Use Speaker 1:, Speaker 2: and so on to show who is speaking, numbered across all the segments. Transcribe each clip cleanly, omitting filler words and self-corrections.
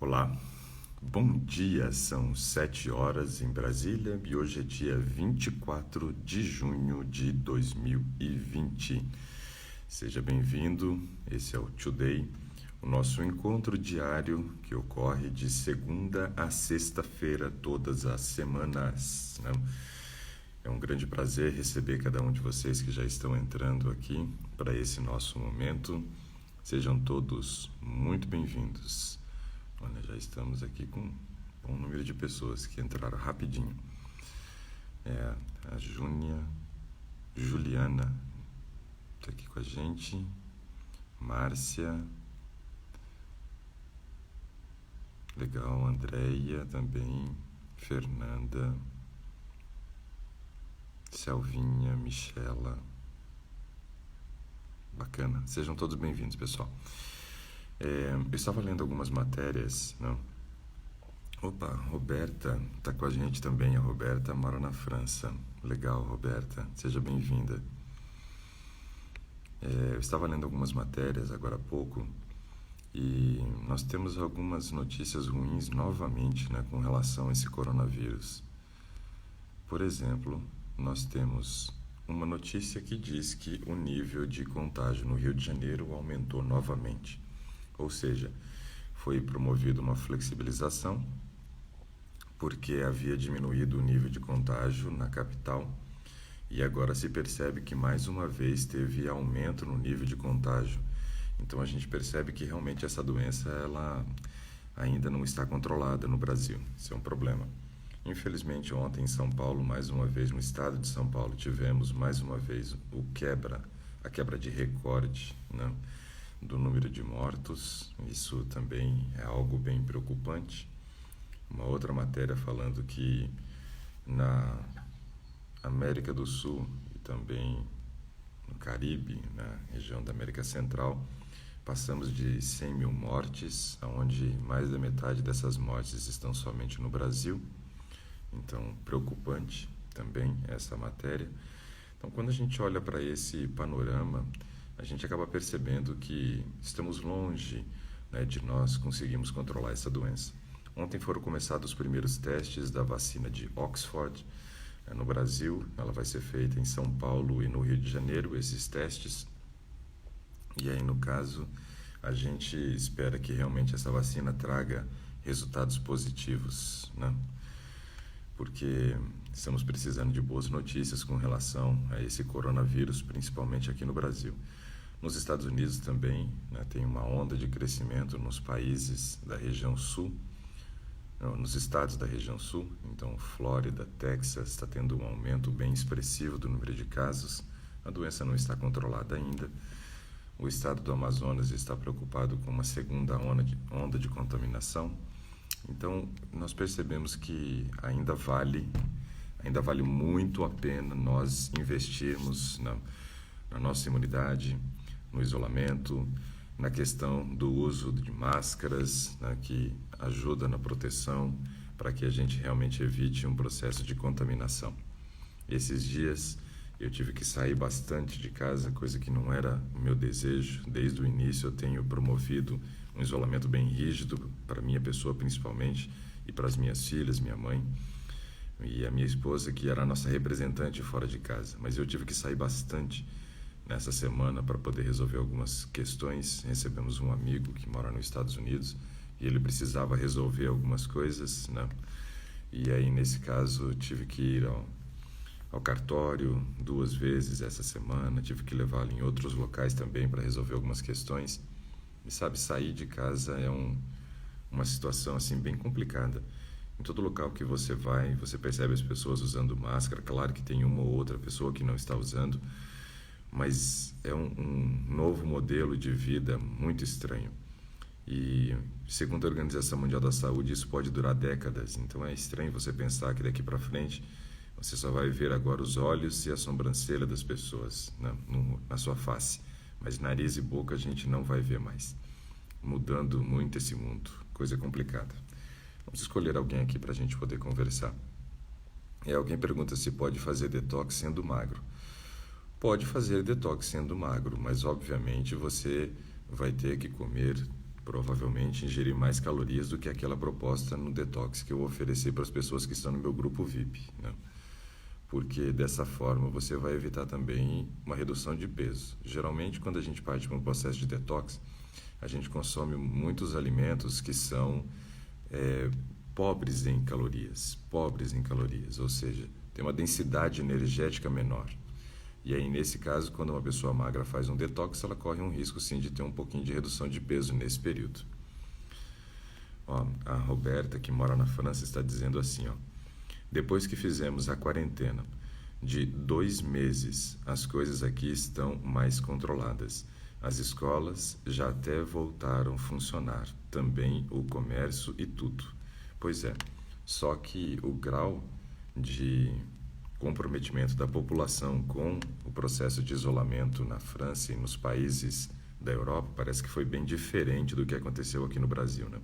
Speaker 1: Olá, bom dia, são 7 horas em Brasília e hoje é dia 24 de junho de 2020. Seja bem-vindo, esse é o Today, o nosso encontro diário que ocorre de segunda a sexta-feira, todas as semanas, né? É um grande prazer receber cada um de vocês que já estão entrando aqui para esse nosso momento. Sejam todos muito bem-vindos. Olha, já estamos aqui com um bom número de pessoas que entraram rapidinho. A Juliana está aqui com a gente, Márcia, legal, Andréia também, Fernanda, Selvinha, Michela, bacana. Sejam todos bem-vindos, pessoal. Eu estava lendo algumas matérias, não? Opa, Roberta está com a gente também. A Roberta mora na França. Legal, Roberta, seja bem-vinda. Eu estava lendo algumas matérias agora há pouco e nós temos algumas notícias ruins novamente, né, com relação a esse coronavírus. Por exemplo, nós temos uma notícia que diz que o nível de contágio no Rio de Janeiro aumentou novamente. Ou seja, foi promovida uma flexibilização porque havia diminuído o nível de contágio na capital e agora se percebe que mais uma vez teve aumento no nível de contágio. Então a gente percebe que realmente essa doença ela ainda não está controlada no Brasil. Isso é um problema. Infelizmente ontem em São Paulo, mais uma vez no estado de São Paulo, tivemos mais uma vez a quebra de recorde, né, do número de mortos. Isso também é algo bem preocupante. Uma outra matéria falando que na América do Sul e também no Caribe, na região da América Central, passamos de 100 mil mortes, onde mais da metade dessas mortes estão somente no Brasil. Então, preocupante também essa matéria. Então, quando a gente olha para esse panorama, a gente acaba percebendo que estamos longe, né, de nós conseguirmos controlar essa doença. Ontem foram começados os primeiros testes da vacina de Oxford, no Brasil. Ela vai ser feita em São Paulo e no Rio de Janeiro, esses testes. E aí, no caso, a gente espera que realmente essa vacina traga resultados positivos, né? Porque estamos precisando de boas notícias com relação a esse coronavírus, principalmente aqui no Brasil. Nos Estados Unidos também, né, tem uma onda de crescimento nos países da região sul, nos estados da região sul. Então, Flórida, Texas, está tendo um aumento bem expressivo do número de casos. A doença não está controlada ainda. O estado do Amazonas está preocupado com uma segunda onda de contaminação. Então, nós percebemos que ainda vale muito a pena nós investirmos na nossa imunidade, no isolamento, na questão do uso de máscaras, né, que ajuda na proteção para que a gente realmente evite um processo de contaminação. Esses dias eu tive que sair bastante de casa, coisa que não era o meu desejo. Desde o início eu tenho promovido um isolamento bem rígido para minha pessoa principalmente e para as minhas filhas, minha mãe e a minha esposa, que era a nossa representante fora de casa. Mas eu tive que sair bastante nessa semana para poder resolver algumas questões. Recebemos um amigo que mora nos Estados Unidos e ele precisava resolver algumas coisas, né? E aí, nesse caso, tive que ir ao cartório 2 vezes essa semana, tive que levá-lo em outros locais também para resolver algumas questões. E sabe, sair de casa é uma situação assim bem complicada. Em todo local que você vai, você percebe as pessoas usando máscara. Claro que tem uma ou outra pessoa que não está usando, mas é um novo modelo de vida muito estranho. E, segundo a Organização Mundial da Saúde, isso pode durar décadas. Então é estranho você pensar que daqui para frente você só vai ver agora os olhos e a sobrancelha das pessoas na sua face, mas nariz e boca a gente não vai ver mais. Mudando muito esse mundo, coisa complicada. Vamos escolher alguém aqui para a gente poder conversar. Alguém pergunta se pode fazer detox sendo magro. Pode fazer detox sendo magro, mas obviamente você vai ter que comer provavelmente ingerir mais calorias do que aquela proposta no detox que eu ofereci para as pessoas que estão no meu grupo VIP, né? Porque dessa forma você vai evitar também uma redução de peso. Geralmente, quando a gente parte para um processo de detox, a gente consome muitos alimentos que são é, pobres em calorias, ou seja, tem uma densidade energética menor. E aí, nesse caso, quando uma pessoa magra faz um detox, ela corre um risco sim de ter um pouquinho de redução de peso nesse período. Ó, a Roberta, que mora na França, está dizendo assim, ó: depois que fizemos a quarentena de 2 meses, as coisas aqui estão mais controladas. As escolas já até voltaram a funcionar, também o comércio e tudo. Pois é, só que o grau de comprometimento da população com o processo de isolamento na França e nos países da Europa parece que foi bem diferente do que aconteceu aqui no Brasil, né?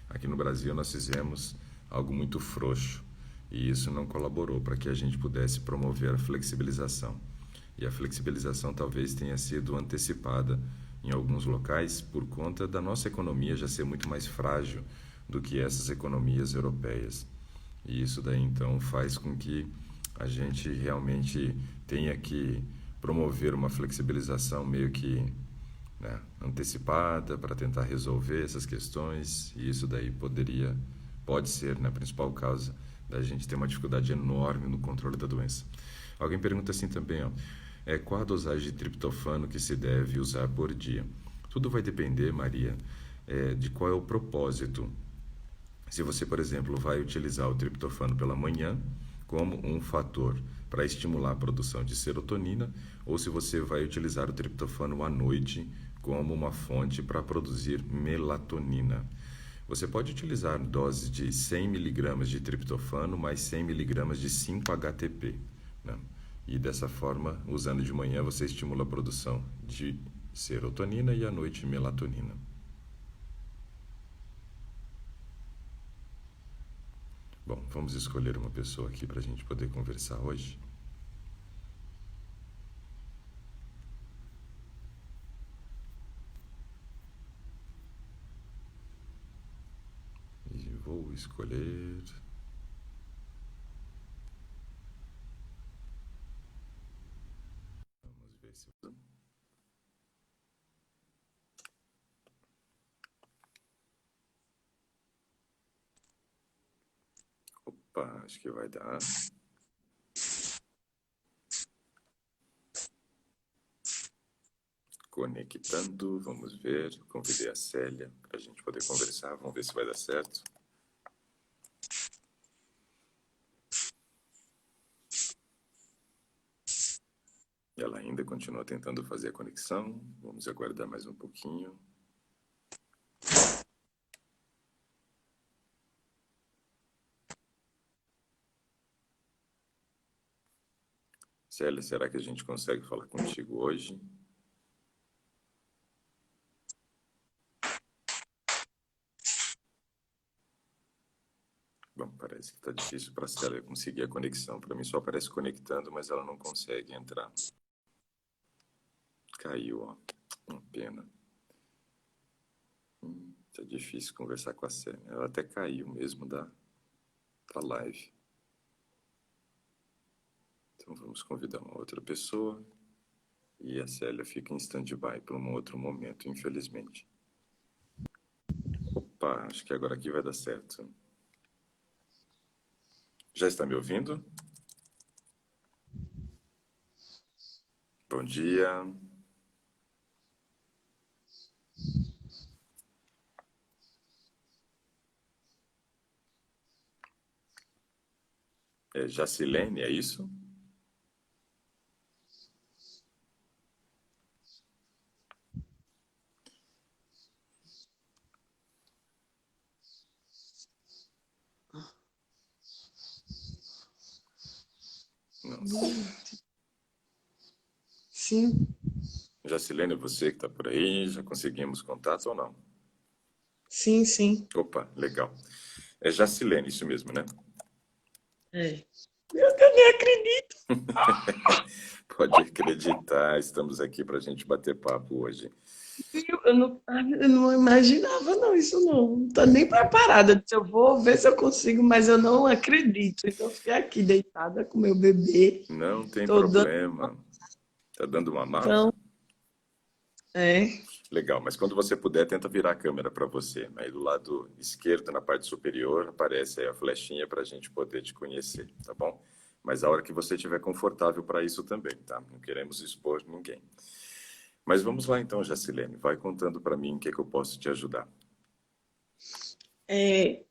Speaker 1: Aqui no Brasil nós fizemos algo muito frouxo e isso não colaborou para que a gente pudesse promover a flexibilização. E a flexibilização talvez tenha sido antecipada em alguns locais por conta da nossa economia já ser muito mais frágil do que essas economias europeias. E isso daí então faz com que a gente realmente tenha que promover uma flexibilização meio que, né, antecipada para tentar resolver essas questões, e isso daí pode ser, né, a principal causa da gente ter uma dificuldade enorme no controle da doença. Alguém pergunta assim também, ó, qual a dosagem de triptofano que se deve usar por dia? Tudo vai depender, Maria, de qual é o propósito. Se você, por exemplo, vai utilizar o triptofano pela manhã como um fator para estimular a produção de serotonina, ou se você vai utilizar o triptofano à noite como uma fonte para produzir melatonina. Você pode utilizar doses de 100 miligramas de triptofano mais 100 miligramas de 5-HTP, né? E dessa forma, usando de manhã, você estimula a produção de serotonina e à noite melatonina. Bom, vamos escolher uma pessoa aqui para a gente poder conversar hoje. E vou escolher... Vamos ver se... Opa, acho que vai dar. Conectando, vamos ver. Convidei a Célia para a gente poder conversar. Vamos ver se vai dar certo. Ela ainda continua tentando fazer a conexão. Vamos aguardar mais um pouquinho. Célia, será que a gente consegue falar contigo hoje? Bom, parece que está difícil para a Célia conseguir a conexão. Para mim só aparece conectando, mas ela não consegue entrar. Caiu, ó. Uma pena. Tá difícil conversar com a Célia. Ela até caiu mesmo da live. Então vamos convidar uma outra pessoa. E a Célia fica em stand-by para um outro momento, infelizmente. Opa, acho que agora aqui vai dar certo. Já está me ouvindo? Bom dia. Jacilene, é isso? Não.
Speaker 2: Sim,
Speaker 1: Jacilene, é você que está por aí? Já conseguimos contato ou não?
Speaker 2: sim, sim.
Speaker 1: Opa, legal. É Jacilene, isso mesmo, né?
Speaker 2: É. Meu Deus, nem acredito.
Speaker 1: Pode acreditar, estamos aqui para a gente bater papo hoje.
Speaker 2: Eu não imaginava, não, isso não. Não tô nem preparada. Eu disse, eu vou ver se eu consigo, mas eu não acredito. Então, eu fiquei aqui deitada com meu bebê,
Speaker 1: Não tem
Speaker 2: tô dando.
Speaker 1: problema. Tá dando mamar?
Speaker 2: Então, é,
Speaker 1: Legal, mas quando você puder, tenta virar a câmera para você. Aí do lado esquerdo, na parte superior, aparece aí a flechinha para a gente poder te conhecer, tá bom? Mas a hora que você estiver confortável para isso também, tá? Não queremos expor ninguém. Mas vamos lá então, Jacilene. Vai contando para mim o que é que eu posso te ajudar.
Speaker 2: é,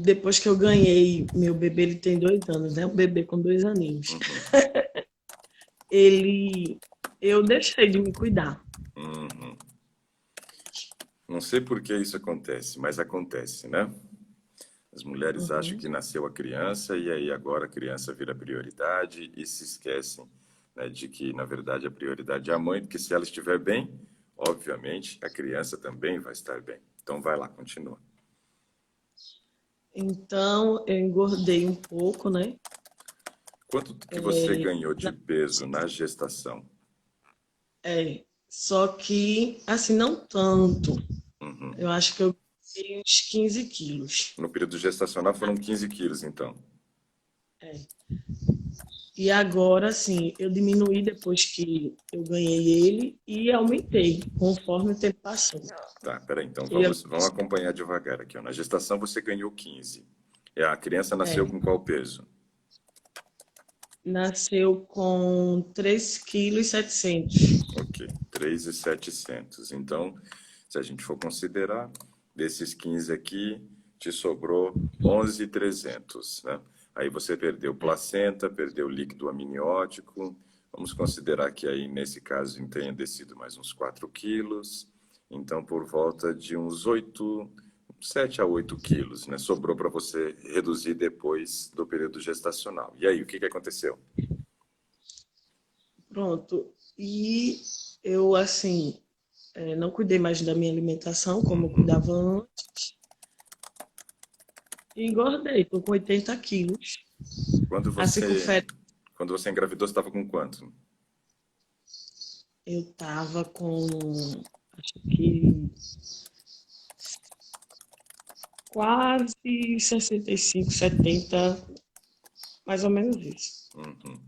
Speaker 2: depois que eu ganhei meu bebê, ele tem 2 anos, né? Um bebê com 2 aninhos.
Speaker 1: Uhum,
Speaker 2: Ele, eu deixei de me cuidar.
Speaker 1: uhum. Não sei por que isso acontece, mas acontece, né? As mulheres acham
Speaker 2: Uhum.
Speaker 1: que nasceu a criança e aí agora a criança vira prioridade e se esquecem, né, de que, na verdade, a prioridade é a mãe, porque se ela estiver bem, obviamente, a criança também vai estar bem. Então vai lá, continua.
Speaker 2: Então, eu engordei um pouco, né?
Speaker 1: Quanto que você ganhou de
Speaker 2: Na-
Speaker 1: peso na gestação?
Speaker 2: Só que, assim, não tanto.
Speaker 1: Uhum.
Speaker 2: Eu acho que eu ganhei uns 15 quilos.
Speaker 1: No período gestacional foram 15 quilos, então.
Speaker 2: É. E agora, assim, eu diminuí depois que eu ganhei ele e aumentei conforme o tempo passou.
Speaker 1: Tá, peraí, então
Speaker 2: Eu,
Speaker 1: vamos acompanhar devagar aqui, ó. Na gestação você ganhou 15. E a criança nasceu
Speaker 2: é,
Speaker 1: com qual peso?
Speaker 2: nasceu com 3,7 kg.
Speaker 1: Ok, 3.700. Então, se a gente for considerar, desses 15 aqui, te sobrou 11.300, né? Aí você perdeu placenta, perdeu líquido amniótico. Vamos considerar que aí, nesse caso, tenha descido mais uns 4 quilos. Então, por volta de uns 8, 7 a 8 quilos, né? Sobrou para você reduzir depois do período gestacional. E aí, o que que aconteceu?
Speaker 2: Pronto. E eu, assim, não cuidei mais da minha alimentação como eu cuidava antes. E engordei, tô com 80 quilos.
Speaker 1: Quando
Speaker 2: Assim, com
Speaker 1: você,
Speaker 2: fé,
Speaker 1: quando você engravidou, você estava com quanto?
Speaker 2: eu tava com, acho que quase 65, 70, mais ou menos isso.
Speaker 1: Uhum.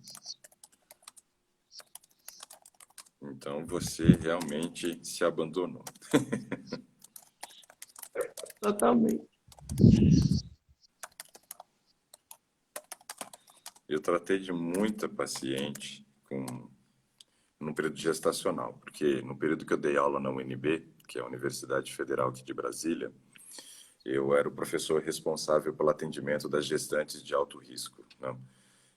Speaker 1: Então você realmente se abandonou.
Speaker 2: Totalmente.
Speaker 1: Eu tratei de muita paciente no período gestacional, porque no período que eu dei aula na UNB, que é a Universidade Federal aqui de Brasília, eu era o professor responsável pelo atendimento das gestantes de alto risco, né?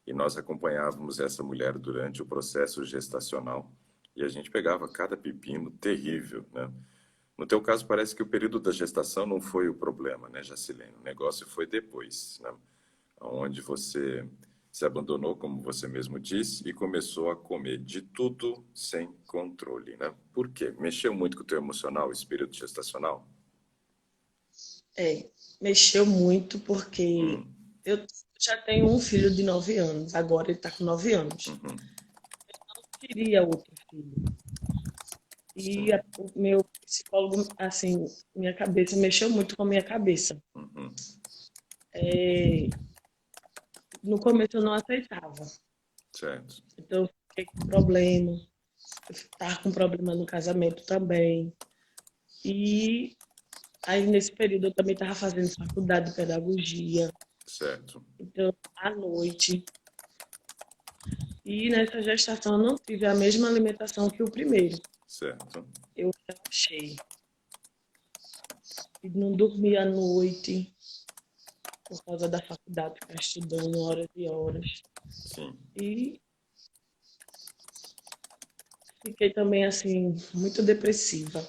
Speaker 1: E nós acompanhávamos essa mulher durante o processo gestacional e a gente pegava cada pepino terrível, né? No teu caso, parece que o período da gestação não foi o problema, né, Jacilene? O negócio foi depois, né? Onde você se abandonou, como você mesmo disse, e começou a comer de tudo sem controle, né? Por quê? Mexeu muito com o teu emocional, esse período gestacional?
Speaker 2: É, mexeu muito porque
Speaker 1: Hum,
Speaker 2: eu já tenho um filho de 9 anos, agora ele está com 9 anos.
Speaker 1: uhum,
Speaker 2: Queria outro filho. E
Speaker 1: sim,
Speaker 2: o meu psicólogo, assim, minha cabeça mexeu muito com a minha cabeça.
Speaker 1: uhum,
Speaker 2: É, no começo eu não aceitava.
Speaker 1: certo,
Speaker 2: Então eu fiquei com problema. Eu estava com problema no casamento também. E aí nesse período eu também estava fazendo faculdade de pedagogia.
Speaker 1: certo,
Speaker 2: Então, à noite. E nessa gestação eu não tive a mesma alimentação que o primeiro.
Speaker 1: certo,
Speaker 2: Eu relaxei. E não dormi à noite por causa da faculdade, ficar estudando horas e horas.
Speaker 1: sim.
Speaker 2: E fiquei também assim, muito depressiva.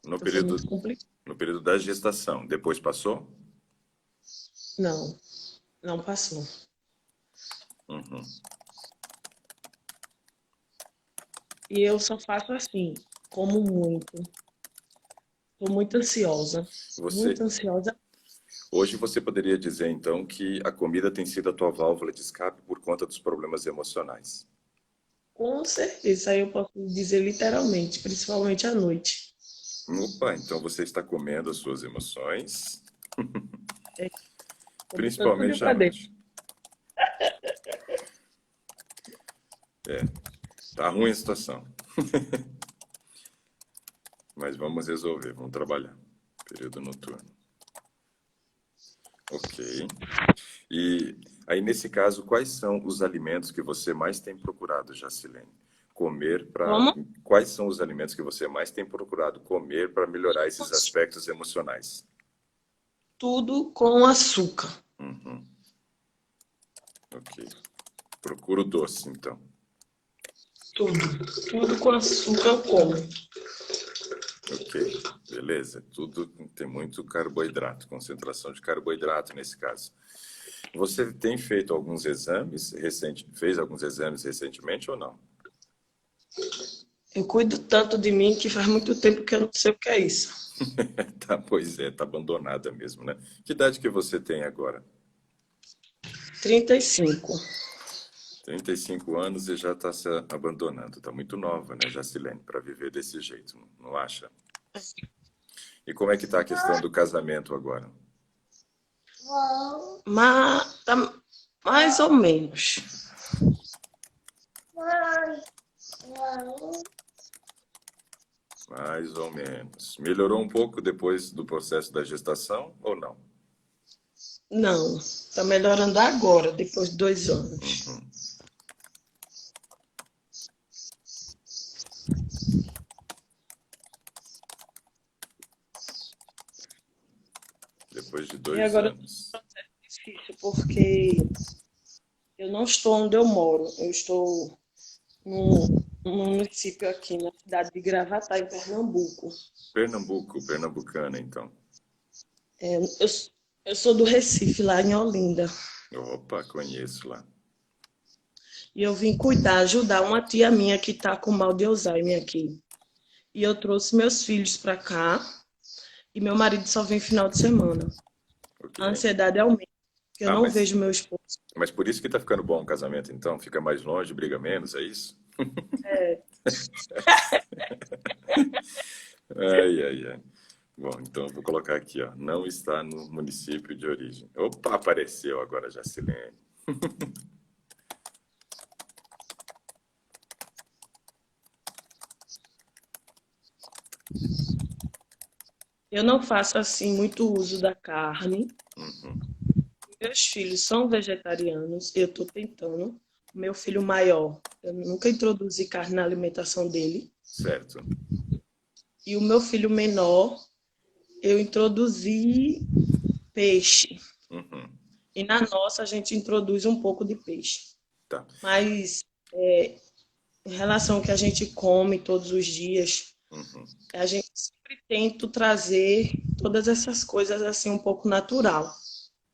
Speaker 1: No
Speaker 2: Então foi
Speaker 1: período,
Speaker 2: muito complicado.
Speaker 1: no período da gestação, depois passou?
Speaker 2: Não, não passou.
Speaker 1: Uhum.
Speaker 2: E eu só faço assim, como muito. Estou
Speaker 1: Você,
Speaker 2: muito ansiosa.
Speaker 1: hoje você poderia dizer então que a comida tem sido a tua válvula de escape por conta dos problemas emocionais.
Speaker 2: Com certeza, isso aí eu posso dizer literalmente, principalmente à noite.
Speaker 1: Opa, então você está comendo as suas emoções,
Speaker 2: É, tô botando tudo
Speaker 1: principalmente à
Speaker 2: pra dentro.
Speaker 1: noite. É, tá ruim a situação, mas vamos resolver, vamos trabalhar. Período noturno. Ok. E aí, nesse caso, quais são os alimentos que você mais tem procurado, Jacilene? Comer para.
Speaker 2: Como?
Speaker 1: Quais são os alimentos que você mais tem procurado comer para melhorar esses aspectos emocionais?
Speaker 2: Tudo com açúcar.
Speaker 1: Uhum, ok. Procuro doce, então.
Speaker 2: Tudo. Tudo com açúcar eu como.
Speaker 1: Ok, beleza. Tudo tem muito carboidrato, concentração de carboidrato nesse caso. Você tem feito alguns exames fez alguns exames recentemente ou não?
Speaker 2: Eu cuido tanto de mim que faz muito tempo que eu não sei o que é isso.
Speaker 1: Tá, pois é, tá abandonada mesmo, né? Que idade que você tem agora?
Speaker 2: 35.
Speaker 1: 35 anos e já está se abandonando. Tá muito nova, né, Jacilene, para viver desse jeito, não acha? E como é que tá a questão do casamento agora?
Speaker 2: Mas tá mais ou menos.
Speaker 1: Mais ou menos. Melhorou um pouco depois do processo da gestação ou não?
Speaker 2: Não, tá melhorando agora, depois de 2 anos.
Speaker 1: Uhum. Depois de
Speaker 2: E
Speaker 1: dois
Speaker 2: agora
Speaker 1: anos.
Speaker 2: é difícil, porque eu não estou onde eu moro. Eu estou num município aqui na cidade de Gravatá, em Pernambuco.
Speaker 1: Pernambuco, pernambucana, então.
Speaker 2: Eu sou do Recife, lá em Olinda.
Speaker 1: Opa, conheço lá.
Speaker 2: E eu vim cuidar, ajudar uma tia minha que está com mal de Alzheimer aqui. E eu trouxe meus filhos para cá e meu marido só vem final de semana.
Speaker 1: Ok.
Speaker 2: A ansiedade aumenta, porque eu
Speaker 1: Ah,
Speaker 2: não vejo meu esposo.
Speaker 1: mas por isso que tá ficando bom o casamento, então? Fica mais longe, briga menos, é isso?
Speaker 2: É,
Speaker 1: Ai, ai, ai. Bom, então eu vou colocar aqui, ó. Não está no município de origem. Opa, apareceu agora, Jacilene.
Speaker 2: eu não faço assim muito uso da carne.
Speaker 1: Uhum,
Speaker 2: Meus filhos são vegetarianos, eu estou tentando. O meu filho maior, eu nunca introduzi carne na alimentação dele.
Speaker 1: certo.
Speaker 2: E o meu filho menor, eu introduzi peixe.
Speaker 1: Uhum,
Speaker 2: E na nossa a gente introduz um pouco de peixe.
Speaker 1: tá.
Speaker 2: Mas em relação ao que a gente come todos os dias,
Speaker 1: Uhum,
Speaker 2: a gente sempre tenta trazer todas essas coisas assim um pouco natural,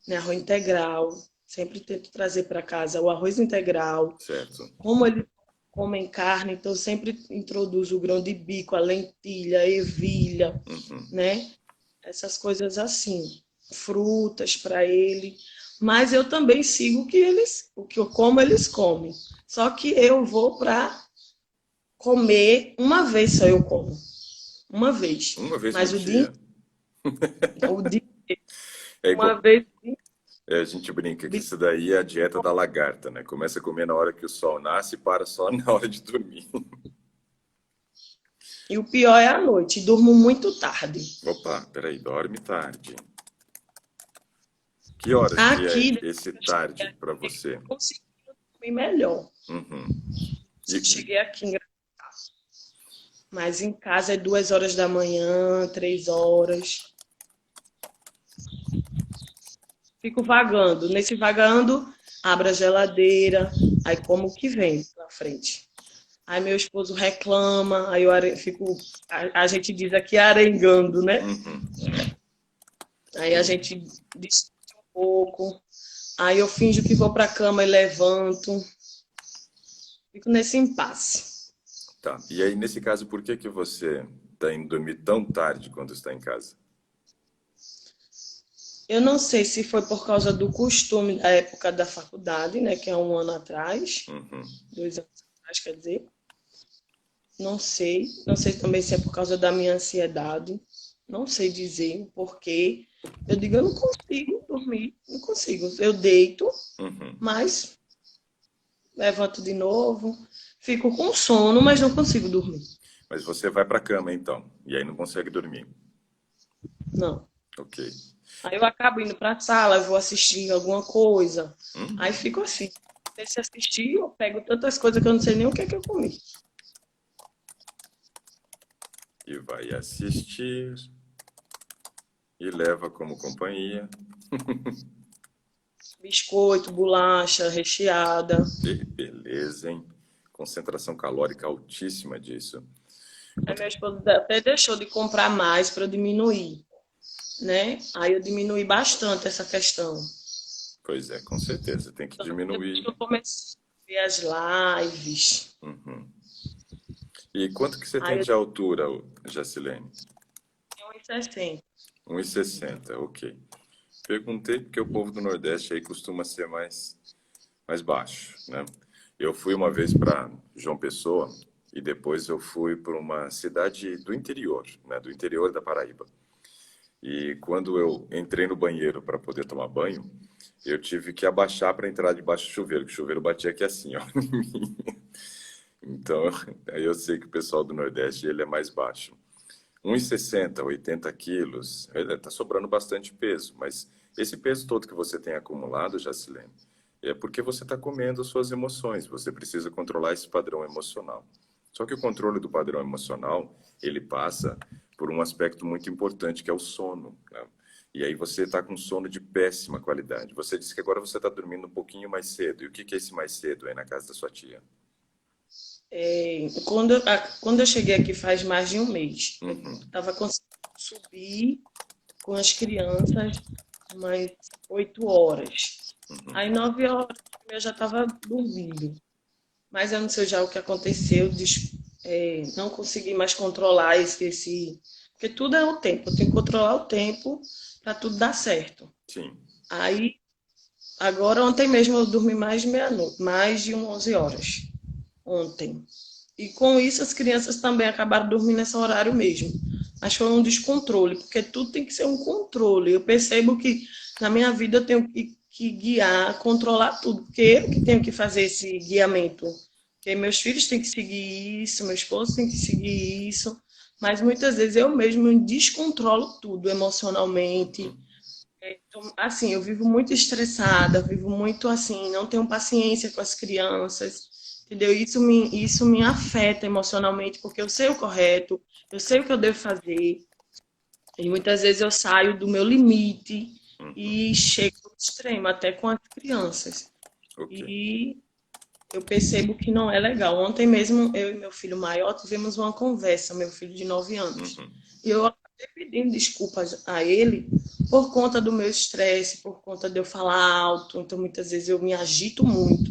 Speaker 2: né? Arroz integral, sempre tento trazer para casa o arroz integral.
Speaker 1: certo.
Speaker 2: Como eles comem carne, então sempre introduzo o grão de bico, a lentilha, a ervilha,
Speaker 1: Uhum.
Speaker 2: né? Essas coisas assim, frutas para ele. Mas eu também sigo o que eu como eles comem. Só que eu vou para comer uma vez só eu como, uma vez.
Speaker 1: Uma vez no
Speaker 2: Mas o dia,
Speaker 1: dia.
Speaker 2: o dia
Speaker 1: É igual,
Speaker 2: uma vez
Speaker 1: a gente brinca que isso daí é a dieta da lagarta, né? Começa a comer na hora que o sol nasce e para só na hora de dormir.
Speaker 2: e o pior é à noite, durmo muito tarde.
Speaker 1: Opa, peraí, dorme tarde. Que horas que é
Speaker 2: Aqui
Speaker 1: esse tarde para
Speaker 2: eu
Speaker 1: você?
Speaker 2: consegui dormir melhor.
Speaker 1: Uhum. E,
Speaker 2: Cheguei aqui em mas em casa é 2 horas da manhã, 3 horas. Fico vagando. Nesse vagando, abro a geladeira, aí como o que vem na frente. Aí meu esposo reclama, aí fico, a gente diz aqui arengando, né?
Speaker 1: uhum.
Speaker 2: Aí a gente discute um pouco, aí eu finjo que vou para a cama e levanto. Fico nesse impasse.
Speaker 1: Tá. E aí, nesse caso, por que que você está indo dormir tão tarde quando está em casa?
Speaker 2: Eu não sei se foi por causa do costume da época da faculdade, né, que é um ano atrás,
Speaker 1: Uhum.
Speaker 2: 2 anos. atrás, quer dizer. Não sei. Não sei também se é por causa da minha ansiedade. Não sei dizer o porquê. Eu digo, eu não consigo dormir. Não consigo. Eu deito,
Speaker 1: Uhum.
Speaker 2: mas levanto de novo. Fico com sono, mas não consigo dormir.
Speaker 1: Mas você vai para a cama então, e aí não consegue dormir.
Speaker 2: Não.
Speaker 1: Ok.
Speaker 2: Aí eu acabo indo para a sala, eu vou assistir alguma coisa. Aí
Speaker 1: Uhum.
Speaker 2: fico assim. Se assistir, eu pego tantas coisas que eu não sei nem o que é que eu comi.
Speaker 1: E vai assistir e leva como companhia.
Speaker 2: Biscoito, bolacha, recheada.
Speaker 1: Que beleza, hein? Concentração calórica altíssima disso.
Speaker 2: Aí
Speaker 1: Quanto-
Speaker 2: meu esposo até deixou de comprar mais para eu diminuir, né? Aí eu diminui bastante essa questão.
Speaker 1: Pois é, com certeza. Tem que
Speaker 2: Depois que
Speaker 1: diminuir.
Speaker 2: eu comecei a ver as lives,
Speaker 1: Uhum. E quanto que você tem
Speaker 2: aí eu
Speaker 1: de altura, Jacilene?
Speaker 2: tinha 1,60.
Speaker 1: 1,60, ok. Perguntei porque o povo do Nordeste aí costuma ser mais baixo, né? Eu fui uma vez para João Pessoa e depois eu fui para uma cidade do interior, né? Do interior da Paraíba. E quando eu entrei no banheiro para poder tomar banho, eu tive que abaixar para entrar debaixo do chuveiro, que o chuveiro batia aqui assim, ó, em mim. Então, aí eu sei que o pessoal do Nordeste ele é mais baixo. 1,60, 80 quilos, está sobrando bastante peso, mas esse peso todo que você tem acumulado, Jacilene, é porque você está comendo suas emoções, você precisa controlar esse padrão emocional. Só que o controle do padrão emocional, ele passa por um aspecto muito importante, que é o sono, né? E aí você está com sono de péssima qualidade. Você disse que agora você está dormindo um pouquinho mais cedo. E o que que é esse mais cedo aí na casa da sua tia?
Speaker 2: Quando eu cheguei aqui faz mais de um mês, eu
Speaker 1: Uhum,
Speaker 2: estava conseguindo subir com as crianças umas 8 horas.
Speaker 1: uhum.
Speaker 2: Aí 9 horas eu já estava dormindo. Mas eu não sei já o que aconteceu, não consegui mais controlar porque tudo é o tempo, eu tenho que controlar o tempo para tudo dar certo.
Speaker 1: Sim,
Speaker 2: Aí, agora ontem mesmo eu dormi mais de meia-noite, mais de 11 horas ontem. E com isso as crianças também acabaram dormindo nesse horário mesmo. Mas foi um descontrole, porque tudo tem que ser um controle. Eu percebo que na minha vida eu tenho que guiar, controlar tudo, porque eu que tenho que fazer esse guiamento. Porque meus filhos têm que seguir isso, meu esposo tem que seguir isso, mas muitas vezes eu mesmo descontrolo tudo emocionalmente.
Speaker 1: uhum.
Speaker 2: Então, assim, eu vivo muito estressada, vivo muito assim, não tenho paciência com as crianças, entendeu? Isso me afeta emocionalmente, porque eu sei o correto, eu sei o que eu devo fazer, e muitas vezes eu saio do meu limite
Speaker 1: Uhum.
Speaker 2: e chego ao extremo, até com as crianças.
Speaker 1: Ok.
Speaker 2: E eu percebo que não é legal. Ontem mesmo, eu e meu filho maior tivemos uma conversa, meu filho de 9 anos.
Speaker 1: Uhum.
Speaker 2: E eu acabei pedindo desculpas a ele por conta do meu estresse, por conta de eu falar alto. Então, muitas vezes eu me agito muito.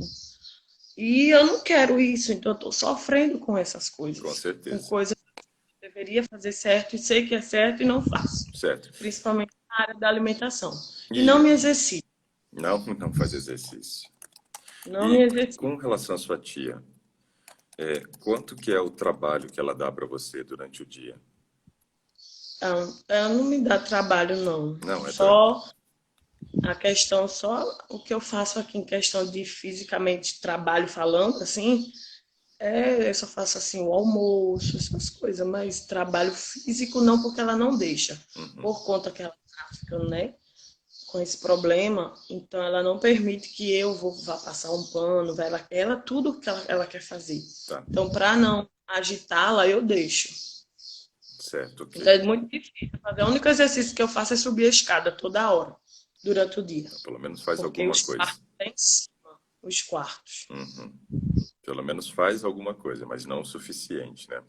Speaker 2: E eu não quero isso, então eu estou sofrendo com essas
Speaker 1: Com
Speaker 2: coisas. Com
Speaker 1: certeza.
Speaker 2: coisas que eu deveria fazer certo e sei que é certo e não faço.
Speaker 1: Certo.
Speaker 2: Principalmente na área da alimentação. E não
Speaker 1: E
Speaker 2: me exercito.
Speaker 1: não faz exercício.
Speaker 2: Não me
Speaker 1: E
Speaker 2: exercito.
Speaker 1: com relação à sua tia, quanto que é o trabalho que ela dá para você durante o dia?
Speaker 2: Ela não me dá trabalho, não.
Speaker 1: Não, é tra...
Speaker 2: Só a questão, só o que eu faço aqui em questão de fisicamente trabalho falando, assim, eu só faço assim o almoço, essas coisas, mas trabalho físico não, porque ela não deixa,
Speaker 1: Uhum.
Speaker 2: por conta que ela tá ficando, né, com esse problema, então ela não permite que vá passar um pano, ela tudo que ela quer fazer.
Speaker 1: Tá,
Speaker 2: Então, para não agitá-la, eu deixo.
Speaker 1: certo, ok.
Speaker 2: Então é muito difícil fazer. O único exercício que eu faço é subir a escada toda hora, durante o dia.
Speaker 1: Então, pelo menos faz
Speaker 2: Porque
Speaker 1: alguma
Speaker 2: os
Speaker 1: coisa.
Speaker 2: quartos estão em cima, os quartos.
Speaker 1: Uhum. Pelo menos faz alguma coisa, mas não o suficiente, né?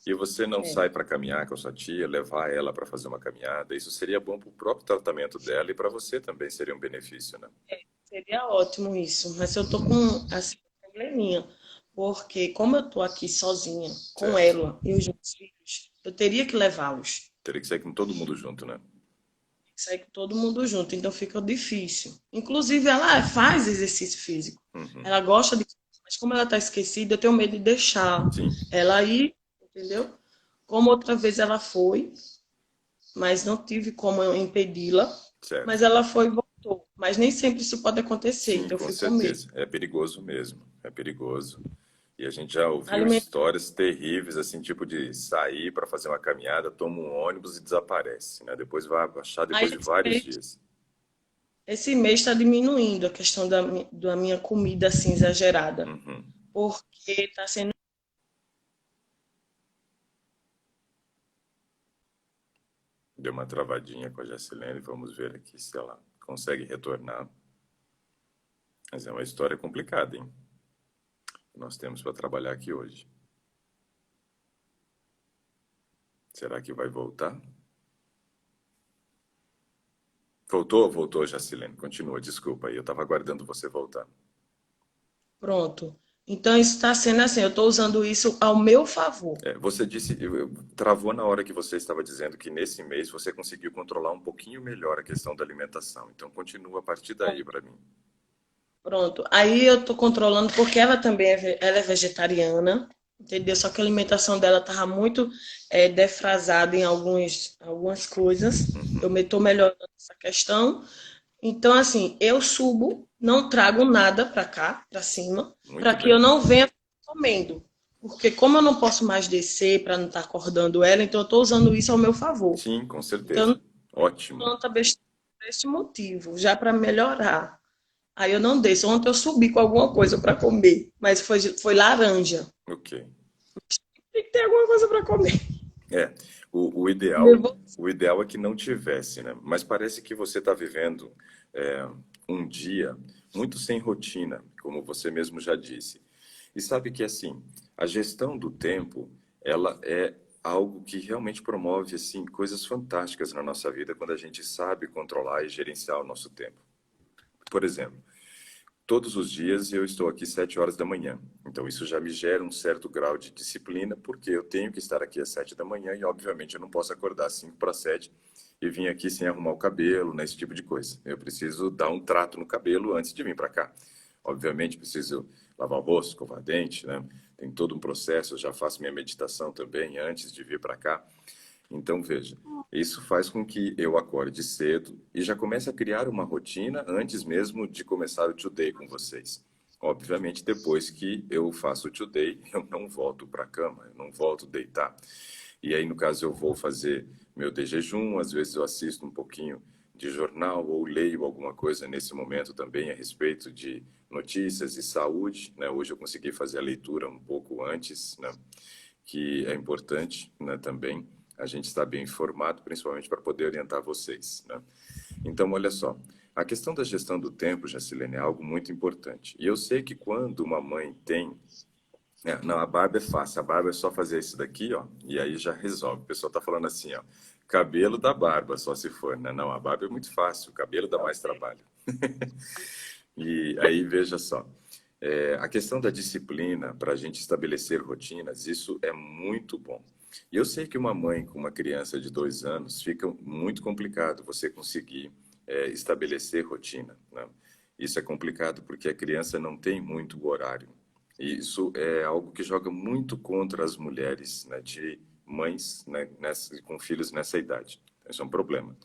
Speaker 1: E você não
Speaker 2: É,
Speaker 1: sai para caminhar com a sua tia, levar ela para fazer uma caminhada? Isso seria bom para o próprio tratamento dela e para você também seria um benefício, né?
Speaker 2: seria ótimo isso, mas eu tô com assim, um probleminha, porque como eu tô aqui sozinha com
Speaker 1: Certo.
Speaker 2: ela e os meus filhos, eu teria que levá-los,
Speaker 1: Teria que sair com todo mundo junto, né?
Speaker 2: sair com todo mundo junto, então fica difícil. Inclusive ela faz exercício físico,
Speaker 1: Uhum.
Speaker 2: ela gosta de fazer Mas como ela está esquecida, eu tenho medo de deixar
Speaker 1: Sim,
Speaker 2: ela ir, entendeu? Como outra vez ela foi, mas não tive como eu impedi-la. Mas
Speaker 1: certo.
Speaker 2: ela foi e voltou. Mas nem sempre isso pode acontecer,
Speaker 1: Sim,
Speaker 2: então eu
Speaker 1: com
Speaker 2: fico com medo.
Speaker 1: certeza. É perigoso mesmo. É perigoso. E a gente já ouviu
Speaker 2: Aliment-
Speaker 1: histórias terríveis, assim, tipo de sair para fazer uma caminhada, toma um ônibus e desaparece, né? Depois vai achar
Speaker 2: Aí
Speaker 1: depois de vários dias.
Speaker 2: esse mês está diminuindo a questão da minha comida assim exagerada,
Speaker 1: Uhum.
Speaker 2: porque está sendo.
Speaker 1: Deu uma travadinha com a Jacilene, vamos ver aqui se ela consegue retornar. Mas é uma história complicada, hein? Nós temos para trabalhar aqui hoje. Será que vai voltar? Voltou, voltou, Jacilene. Continua, desculpa aí, eu estava aguardando você voltar.
Speaker 2: Pronto. Então isso está sendo assim, eu estou usando isso ao meu favor.
Speaker 1: É, você disse, travou na hora que você estava dizendo que nesse mês você conseguiu controlar um pouquinho melhor a questão da alimentação. Então continua a partir daí para mim.
Speaker 2: Pronto. Aí eu estou controlando porque ela também ela é vegetariana, entendeu? Só que a alimentação dela estava muito defrasada em algumas coisas. Eu
Speaker 1: Uhum.
Speaker 2: estou melhorando essa questão. Então, assim, eu subo, não trago nada para cá, para cima, para
Speaker 1: Muito
Speaker 2: que eu
Speaker 1: bem.
Speaker 2: não venha comendo. Porque como eu não posso mais descer para não estar acordando ela, então eu estou usando isso ao meu favor.
Speaker 1: Sim, com
Speaker 2: Então, eu
Speaker 1: certeza.
Speaker 2: não
Speaker 1: Ótimo.
Speaker 2: planta besteira por este motivo, já para melhorar. Aí eu não desço. Ontem eu subi com alguma coisa para comer, mas foi laranja.
Speaker 1: Ok.
Speaker 2: Tem que ter alguma coisa para comer.
Speaker 1: É, o ideal,
Speaker 2: Levou
Speaker 1: o ideal é que não tivesse, né? Mas parece que você está vivendo é, um dia muito sem rotina, como você mesmo já disse. E sabe que assim, a gestão do tempo, ela é algo que realmente promove assim coisas fantásticas na nossa vida quando a gente sabe controlar e gerenciar o nosso tempo. Por exemplo, todos os dias eu estou aqui 7 horas da manhã. Então isso já me gera um certo grau de disciplina, porque eu tenho que estar aqui às 7 da manhã e obviamente eu não posso acordar às 5 para 7 e vir aqui sem arrumar o cabelo, né, esse tipo de coisa. Eu preciso dar um trato no cabelo antes de vir para cá. Obviamente preciso lavar o rosto, escovar dente, né? Tem todo um processo, eu já faço minha meditação também antes de vir para cá. Então, veja, isso faz com que eu acorde cedo e já comece a criar uma rotina antes mesmo de começar o today com vocês. Obviamente, depois que eu faço o today, eu não volto para a cama, eu não volto a deitar. E aí, no caso, eu vou fazer meu de jejum, às vezes eu assisto um pouquinho de jornal ou leio alguma coisa nesse momento também a respeito de notícias e saúde, né? Hoje eu consegui fazer a leitura um pouco antes, né? Que é importante, né, também a gente estar bem informado, principalmente para poder orientar vocês, né? Então, olha só, a questão da gestão do tempo, Jacilene, é algo muito importante. E eu sei que quando uma mãe tem... não, a barba é fácil, a barba é só fazer isso daqui, ó, e aí já resolve. O pessoal está falando assim, ó, cabelo da barba, só se for, né? Não, a barba é muito fácil, o cabelo dá mais trabalho. E aí, veja só, a questão da disciplina para a gente estabelecer rotinas, isso é muito bom. E eu sei que uma mãe com uma criança de 2 anos fica muito complicado você conseguir estabelecer rotina, né? Isso é complicado porque a criança não tem muito horário. E isso é algo que joga muito contra as mulheres, né, de mães, né, com filhos nessa idade. Isso é um problema.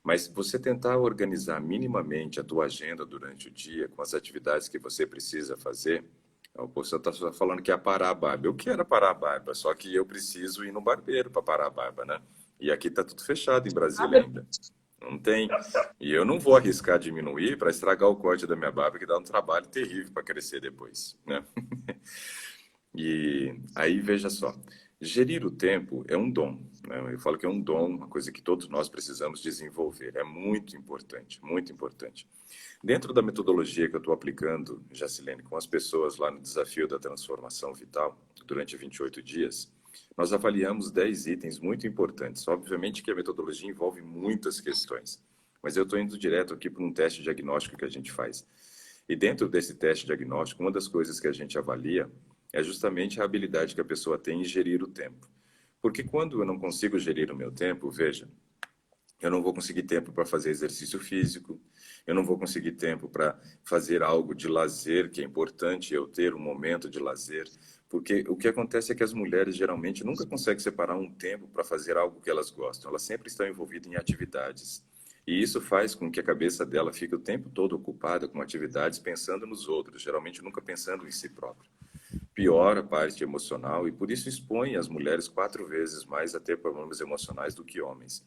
Speaker 1: Mas você tentar organizar minimamente a tua agenda durante o dia, com as atividades que você precisa fazer. Você está falando que é parar a barba. Eu quero parar a barba, só que eu preciso ir no barbeiro para parar a barba, né? E aqui está tudo fechado em Brasília
Speaker 2: nada.
Speaker 1: ainda. Não tem. E eu não vou arriscar diminuir para estragar o corte da minha barba, que dá um trabalho terrível para crescer depois, né? E aí, veja só, gerir o tempo é um dom, né? Eu falo que é um dom, uma coisa que todos nós precisamos desenvolver. É muito importante, muito importante. Dentro da metodologia que eu estou aplicando, Jacilene, com as pessoas lá no Desafio da Transformação Vital, durante 28 dias, nós avaliamos 10 itens muito importantes. Obviamente que a metodologia envolve muitas questões, mas eu estou indo direto aqui para um teste diagnóstico que a gente faz. E dentro desse teste diagnóstico, uma das coisas que a gente avalia é justamente a habilidade que a pessoa tem em gerir o tempo. Porque quando eu não consigo gerir o meu tempo, veja, eu não vou conseguir tempo para fazer exercício físico, eu não vou conseguir tempo para fazer algo de lazer, que é importante eu ter um momento de lazer, porque o que acontece é que as mulheres geralmente nunca conseguem separar um tempo para fazer algo que elas gostam, elas sempre estão envolvidas em atividades. E isso faz com que a cabeça dela fique o tempo todo ocupada com atividades, pensando nos outros, geralmente nunca pensando em si própria. Piora a parte emocional e por isso expõe as mulheres 4 vezes mais a ter problemas emocionais do que homens.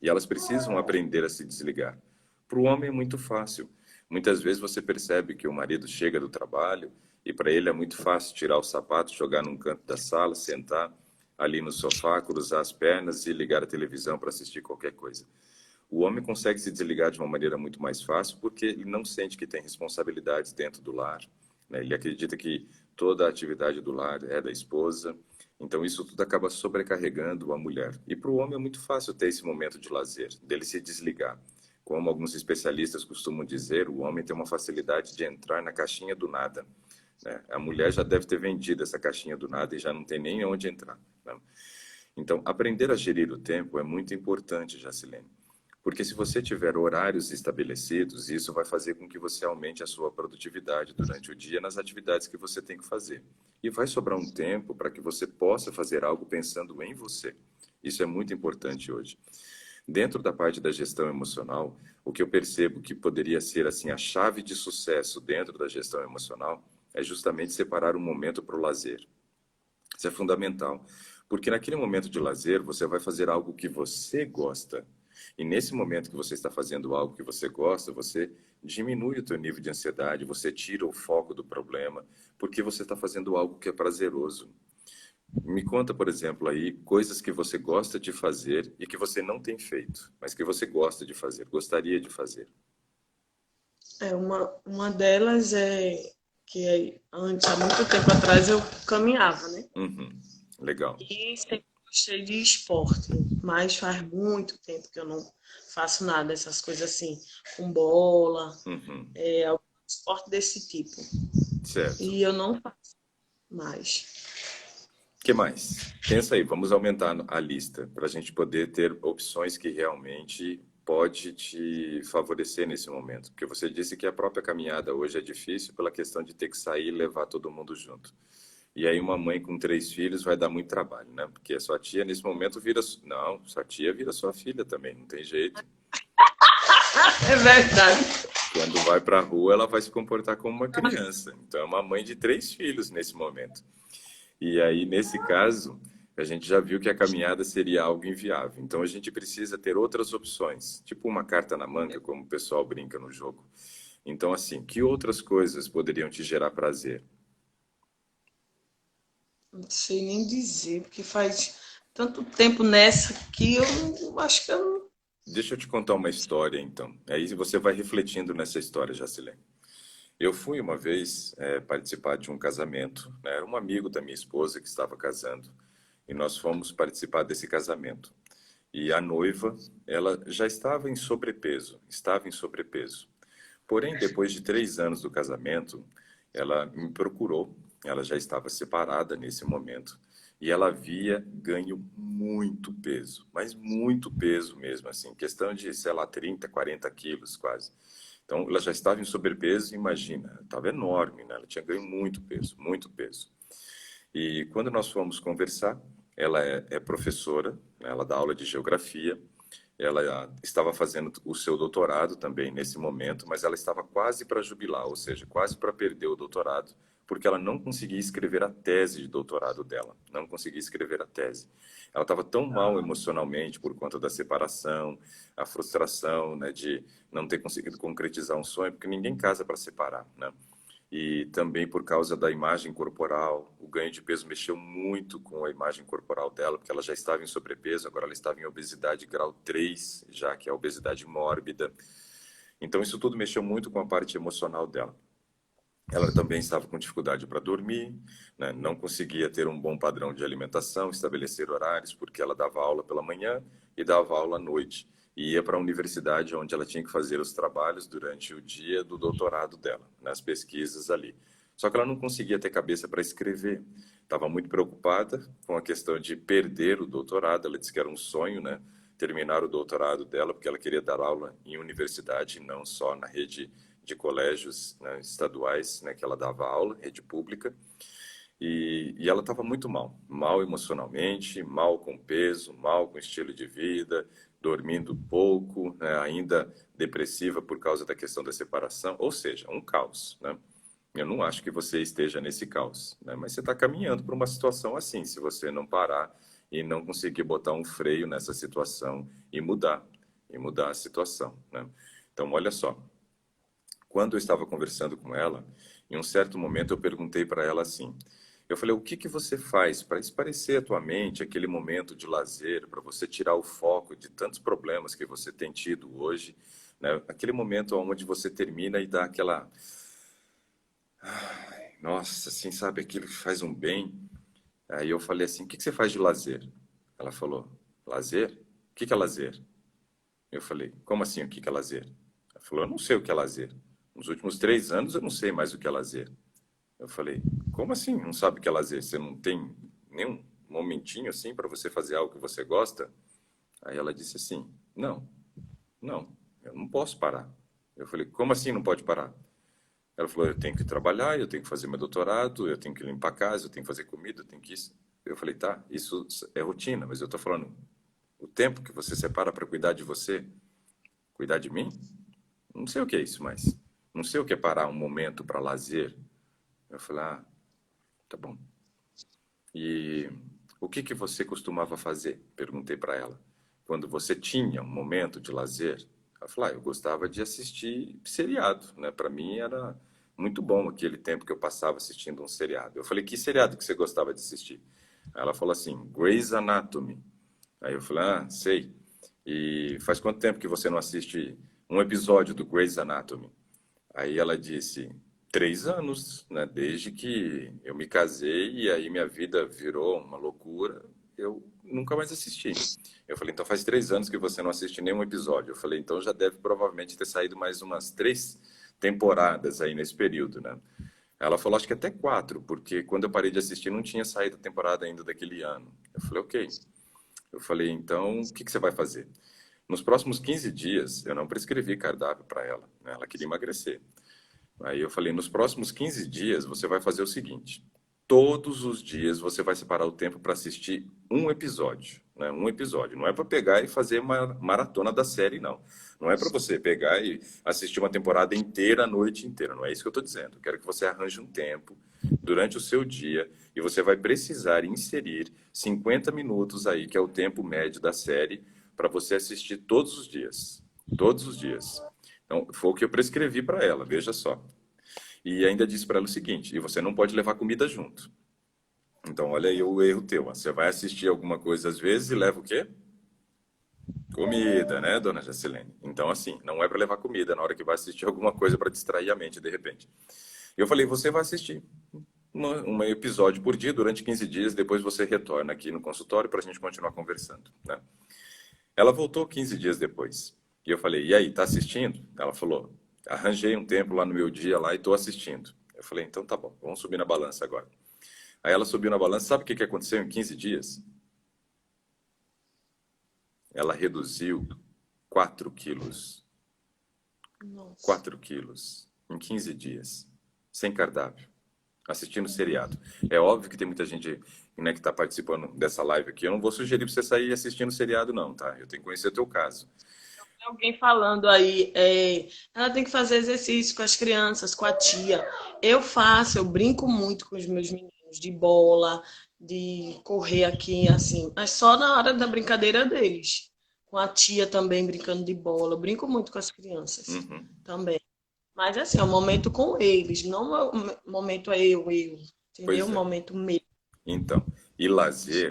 Speaker 1: E elas precisam aprender a se desligar. Para o homem é muito fácil. Muitas vezes você percebe que o marido chega do trabalho e para ele é muito fácil tirar o sapato, jogar num canto da sala, sentar ali no sofá, cruzar as pernas e ligar a televisão para assistir qualquer coisa. O homem consegue se desligar de uma maneira muito mais fácil porque ele não sente que tem responsabilidades dentro do lar, né? Ele acredita que toda a atividade do lar é da esposa, então isso tudo acaba sobrecarregando a mulher. E para o homem é muito fácil ter esse momento de lazer, dele se desligar. Como alguns especialistas costumam dizer, o homem tem uma facilidade de entrar na caixinha do nada, né? A mulher já deve ter vendido essa caixinha do nada e já não tem nem onde entrar, né? Então, aprender a gerir o tempo é muito importante, Jacilene. Porque se você tiver horários estabelecidos, isso vai fazer com que você aumente a sua produtividade durante o dia nas atividades que você tem que fazer. E vai sobrar um tempo para que você possa fazer algo pensando em você. Isso é muito importante hoje. Dentro da parte da gestão emocional, o que eu percebo que poderia ser assim a chave de sucesso dentro da gestão emocional é justamente separar um momento para o lazer. Isso é fundamental, porque naquele momento de lazer você vai fazer algo que você gosta. E nesse momento que você está fazendo algo que você gosta, você diminui o teu nível de ansiedade, você tira o foco do problema, porque você está fazendo algo que é prazeroso. Me conta, por exemplo, aí coisas que você gosta de fazer e que você não tem feito, mas que você gosta de fazer, gostaria de fazer.
Speaker 2: Uma delas é que antes, há muito tempo atrás, eu caminhava, né?
Speaker 1: Uhum, legal.
Speaker 2: E sempre gostei de esporte, mas faz muito tempo que eu não faço nada, essas coisas assim, com bola,
Speaker 1: Uhum,
Speaker 2: algum esporte desse tipo.
Speaker 1: certo.
Speaker 2: E eu não faço mais.
Speaker 1: Que mais? Pensa aí, vamos aumentar a lista para a gente poder ter opções que realmente pode te favorecer nesse momento. Porque você disse que a própria caminhada hoje é difícil pela questão de ter que sair e levar todo mundo junto. E aí uma mãe com 3 filhos vai dar muito trabalho, né? Porque a sua tia nesse momento vira... Não, sua tia vira sua filha também, não tem jeito.
Speaker 2: É verdade.
Speaker 1: Quando vai para a rua, ela vai se comportar como uma criança. Então é uma mãe de 3 filhos nesse momento. E aí, nesse caso, a gente já viu que a caminhada seria algo inviável. Então, a gente precisa ter outras opções, tipo uma carta na manga, como o pessoal brinca no jogo. Então, assim, que outras coisas poderiam te gerar prazer?
Speaker 2: Não sei nem dizer, porque faz tanto tempo nessa que acho que eu não.
Speaker 1: Deixa eu te contar uma história, então. Aí você vai refletindo nessa história, Jacilene. Eu fui uma vez participar de um casamento, né? Era um amigo da minha esposa que estava casando, e nós fomos participar desse casamento. E a noiva, ela já estava em sobrepeso. Porém, depois de 3 anos do casamento, ela me procurou, ela já estava separada nesse momento, e ela havia ganho muito peso, mas muito peso mesmo, assim, questão de, sei lá, 30, 40 quilos quase. Então, ela já estava em sobrepeso, imagina, estava enorme, né? Ela tinha ganho muito peso, muito peso. E quando nós fomos conversar, ela é professora, né? Ela dá aula de geografia, ela estava fazendo o seu doutorado também nesse momento, mas ela estava quase para jubilar, ou seja, quase para perder o doutorado, porque ela não conseguia escrever a tese de doutorado dela, não conseguia escrever a tese. Ela estava tão mal emocionalmente por conta da separação, a frustração, né, de não ter conseguido concretizar um sonho, porque ninguém casa para separar, né? E também por causa da imagem corporal. O ganho de peso mexeu muito com a imagem corporal dela, porque ela já estava em sobrepeso, agora ela estava em obesidade grau 3, já que é a obesidade mórbida. Então isso tudo mexeu muito com a parte emocional dela. Ela também estava com dificuldade para dormir, né? Não conseguia ter um bom padrão de alimentação, estabelecer horários, porque ela dava aula pela manhã e dava aula à noite. E ia para a universidade, onde ela tinha que fazer os trabalhos durante o dia do doutorado dela, nas pesquisas ali. Só que ela não conseguia ter cabeça para escrever. Estava muito preocupada com a questão de perder o doutorado. Ela disse que era um sonho, né? terminar o doutorado dela, porque ela queria dar aula em universidade, não só na rede de colégios, né, estaduais, né, que ela dava aula, rede pública. E ela estava muito mal, mal emocionalmente, mal com peso, mal com estilo de vida, dormindo pouco, né, ainda depressiva por causa da questão da separação, ou seja, um caos, né? Eu não acho que você esteja nesse caos, né? Mas você está caminhando para uma situação assim, se você não parar e não conseguir botar um freio nessa situação e mudar a situação, né? Então, olha só, quando eu estava conversando com ela, em um certo momento eu perguntei para ela assim, eu falei, o que que você faz para espairecer a tua mente, aquele momento de lazer, para você tirar o foco de tantos problemas que você tem tido hoje, né? Aquele momento onde você termina e dá aquela, nossa, assim, sabe, aquilo que faz um bem. Aí eu falei assim, o que que você faz de lazer? Ela falou, lazer? O que que é lazer? Eu falei, como assim, o que que é lazer? Ela falou, eu não sei o que é lazer. Nos últimos 3 anos eu não sei mais o que é lazer. Eu falei, como assim? Não sabe o que é lazer? Você não tem nenhum momentinho assim para você fazer algo que você gosta? Aí ela disse assim, não, não, eu não posso parar. Eu falei, como assim não pode parar? Ela falou, eu tenho que trabalhar, eu tenho que fazer meu doutorado, eu tenho que limpar a casa, eu tenho que fazer comida, eu tenho que isso. Eu falei, tá, isso é rotina, mas eu tô falando, o tempo que você separa para cuidar de você, cuidar de mim, não sei o que é isso mais. Não sei o que é parar um momento para lazer. Eu falei, ah, tá bom. E o que que você costumava fazer? Perguntei para ela. Quando você tinha um momento de lazer, ela falou, ah, eu gostava de assistir seriado, né? Para mim era muito bom aquele tempo que eu passava assistindo um seriado. Eu falei, que seriado que você gostava de assistir? Aí ela falou assim, Grey's Anatomy. Aí eu falei, ah, sei. E faz quanto tempo que você não assiste um episódio do Grey's Anatomy? Aí ela disse, 3 anos, né? Desde que eu me casei e aí minha vida virou uma loucura, eu nunca mais assisti. Eu falei, então faz 3 anos que você não assiste nenhum episódio. Eu falei, então já deve provavelmente ter saído mais umas 3 temporadas aí nesse período, né? Ela falou, acho que até 4, porque quando eu parei de assistir não tinha saído a temporada ainda daquele ano. Eu falei, ok. Eu falei, então o que que você vai fazer? Nos próximos 15 dias, eu não prescrevi cardápio para ela, né? Ela queria emagrecer. Aí eu falei, nos próximos 15 dias você vai fazer o seguinte: todos os dias você vai separar o tempo para assistir um episódio, né? Um episódio. Não é para pegar e fazer uma maratona da série, não. Não é para você pegar e assistir uma temporada inteira, a noite inteira. Não é isso que eu estou dizendo. Eu quero que você arranje um tempo durante o seu dia e você vai precisar inserir 50 minutos aí, que é o tempo médio da série, para você assistir todos os dias. Todos os dias. Então, foi o que eu prescrevi para ela, veja só. E ainda disse para ela o seguinte: e você não pode levar comida junto. Então, olha aí o erro teu. Ó. Você vai assistir alguma coisa às vezes e leva o quê? Comida, né, dona Jacilene? Então, assim, não é para levar comida na hora que vai assistir alguma coisa para distrair a mente de repente. Eu falei: você vai assistir um episódio por dia durante 15 dias, depois você retorna aqui no consultório para a gente continuar conversando, né? Ela voltou 15 dias depois. E eu falei, e aí, tá assistindo? Ela falou, arranjei um tempo lá no meu dia lá e tô assistindo. Eu falei, então tá bom, vamos subir na balança agora. Aí ela subiu na balança, sabe o que que aconteceu em 15 dias? Ela reduziu 4 quilos.
Speaker 2: Nossa.
Speaker 1: 4 quilos em 15 dias, sem cardápio, assistindo seriado. É óbvio que tem muita gente, né, que está participando dessa live aqui. Eu não vou sugerir para você sair assistindo seriado, não, tá? Eu tenho que conhecer o teu caso.
Speaker 2: Alguém falando aí, ela tem que fazer exercício com as crianças, com a tia. Eu faço, eu brinco muito com os meus meninos de bola, de correr aqui, assim, mas só na hora da brincadeira deles. Com a tia também brincando de bola. Eu brinco muito com as crianças
Speaker 1: Uhum.
Speaker 2: também. Mas assim, é um momento com eles, não o momento é eu, entendeu?
Speaker 1: Pois
Speaker 2: Um
Speaker 1: é.
Speaker 2: momento meu.
Speaker 1: Então, e lazer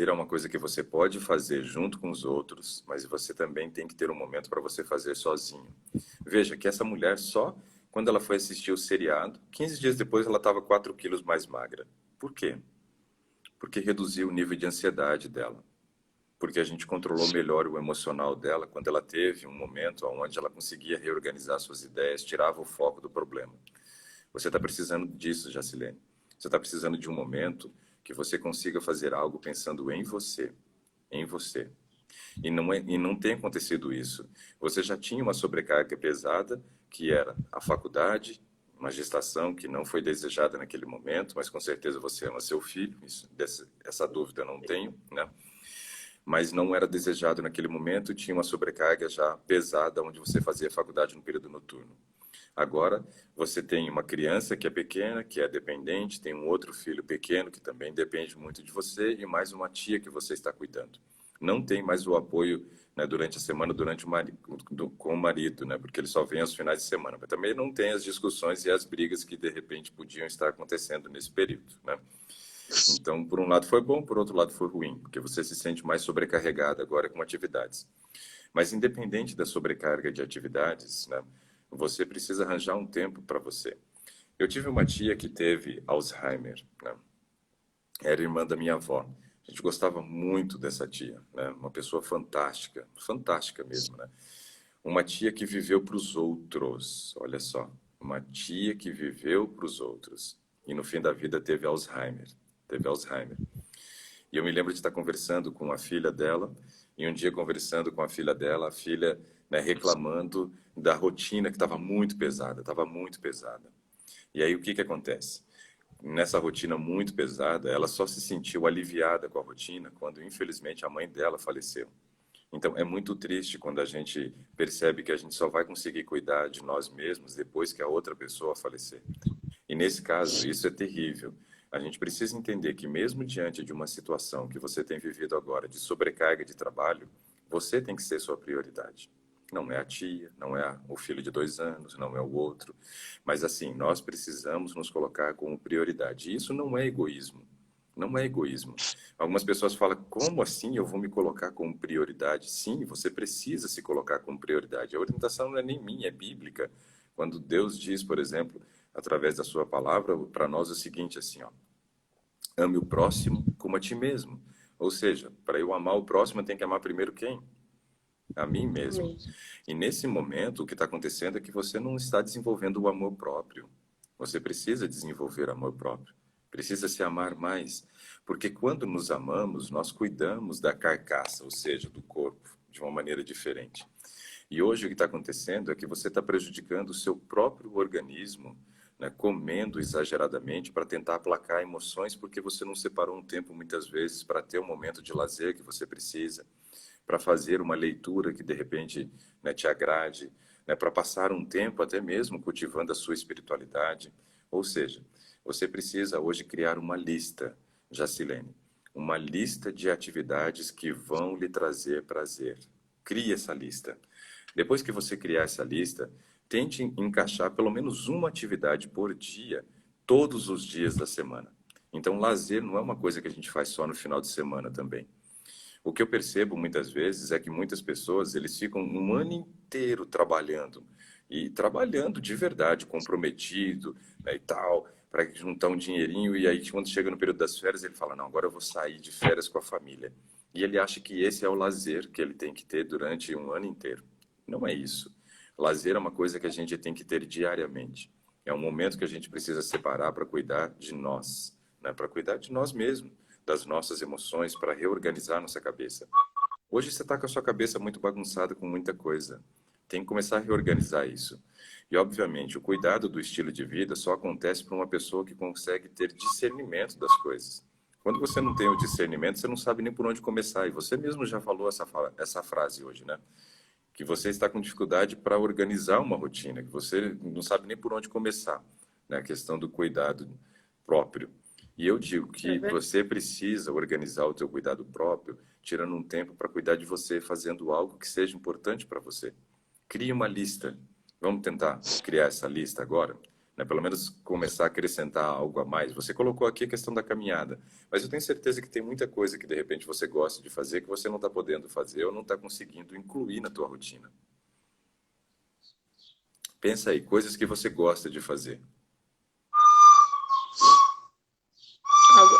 Speaker 1: é uma coisa que você pode fazer junto com os outros, mas você também tem que ter um momento para você fazer sozinho. Veja que essa mulher só, quando ela foi assistir o seriado, 15 dias depois ela estava 4 quilos mais magra. Por quê? Porque reduziu o nível de ansiedade dela. Porque a gente controlou melhor o emocional dela quando ela teve um momento onde ela conseguia reorganizar suas ideias, tirava o foco do problema. Você está precisando disso, Jacilene. Você está precisando de um momento que você consiga fazer algo pensando em você, em você. E não tem acontecido isso. Você já tinha uma sobrecarga pesada, que era a faculdade, uma gestação que não foi desejada naquele momento, mas com certeza você ama seu filho, essa dúvida eu não tenho, né? Mas não era desejado naquele momento, tinha uma sobrecarga já pesada, onde você fazia faculdade no período noturno. Agora, você tem uma criança que é pequena, que é dependente, tem um outro filho pequeno que também depende muito de você e mais uma tia que você está cuidando. Não tem mais o apoio, né, durante a semana, com o marido, né, porque ele só vem aos finais de semana. Mas também não tem as discussões e as brigas que, de repente, podiam estar acontecendo nesse período, né? Então, por um lado foi bom, por outro lado foi ruim, porque você se sente mais sobrecarregado agora com atividades. Mas independente da sobrecarga de atividades, né, você precisa arranjar um tempo para você. Eu tive uma tia que teve Alzheimer, né? Era irmã da minha avó. A gente gostava muito dessa tia, né? Uma pessoa fantástica, fantástica mesmo, né? Uma tia que viveu para os outros, olha só, uma tia que viveu para os outros e no fim da vida teve Alzheimer. E eu me lembro de estar conversando com a filha dela, e um dia conversando com a filha dela, a filha, né, reclamando da rotina que estava muito pesada, estava muito pesada. E aí o que que acontece? Nessa rotina muito pesada, ela só se sentiu aliviada com a rotina quando, infelizmente, a mãe dela faleceu. Então, é muito triste quando a gente percebe que a gente só vai conseguir cuidar de nós mesmos depois que a outra pessoa falecer. E nesse caso, isso é terrível. A gente precisa entender que mesmo diante de uma situação que você tem vivido agora, de sobrecarga de trabalho, você tem que ser sua prioridade. Não é a tia, não é o filho de 2 anos, não é o outro. Mas assim, nós precisamos nos colocar como prioridade. E isso não é egoísmo. Não é egoísmo. Algumas pessoas falam, como assim eu vou me colocar como prioridade? Sim, você precisa se colocar como prioridade. A orientação não é nem minha, é bíblica. Quando Deus diz, por exemplo, através da sua palavra, para nós o seguinte, assim, ó, ame o próximo como a ti mesmo. Ou seja, para eu amar o próximo, eu tenho que amar primeiro quem? A mim mesmo.
Speaker 2: Exatamente.
Speaker 1: E nesse momento, o que está acontecendo é que você não está desenvolvendo o amor próprio. Você precisa desenvolver amor próprio. Precisa se amar mais. Porque quando nos amamos, nós cuidamos da carcaça, ou seja, do corpo, de uma maneira diferente. E hoje o que está acontecendo é que você está prejudicando o seu próprio organismo, né, comendo exageradamente para tentar aplacar emoções, porque você não separou um tempo, muitas vezes, para ter um momento de lazer que você precisa, para fazer uma leitura que, de repente, né, te agrade, né, para passar um tempo até mesmo cultivando a sua espiritualidade. Ou seja, você precisa hoje criar uma lista, Jacilene, uma lista de atividades que vão lhe trazer prazer. Crie essa lista. Depois que você criar essa lista, tente encaixar pelo menos uma atividade por dia, todos os dias da semana. Então, lazer não é uma coisa que a gente faz só no final de semana também. O que eu percebo muitas vezes é que muitas pessoas, eles ficam um ano inteiro trabalhando, e trabalhando de verdade, comprometido, né, e tal, para juntar um dinheirinho, e aí quando chega no período das férias, ele fala, não, agora eu vou sair de férias com a família. E ele acha que esse é o lazer que ele tem que ter durante um ano inteiro. Não é isso. Lazer é uma coisa que a gente tem que ter diariamente. É um momento que a gente precisa separar para cuidar de nós, né? Para cuidar de nós mesmos, das nossas emoções, para reorganizar nossa cabeça. Hoje você está com a sua cabeça muito bagunçada com muita coisa. Tem que começar a reorganizar isso. E, obviamente, o cuidado do estilo de vida só acontece para uma pessoa que consegue ter discernimento das coisas. Quando você não tem o discernimento, você não sabe nem por onde começar. E você mesmo já falou essa frase hoje, né? Que você está com dificuldade para organizar uma rotina, que você não sabe nem por onde começar, né? A questão do cuidado próprio. E eu digo
Speaker 2: É
Speaker 1: que
Speaker 2: verdade.
Speaker 1: você precisa organizar o teu cuidado próprio, tirando um tempo para cuidar de você, fazendo algo que seja importante para você. Crie uma lista. Vamos tentar criar essa lista agora? Né? Pelo menos começar a acrescentar algo a mais. Você colocou aqui a questão da caminhada, mas eu tenho certeza que tem muita coisa que de repente você gosta de fazer que você não está podendo fazer ou não está conseguindo incluir na tua rotina. Pensa aí, coisas que você gosta de fazer.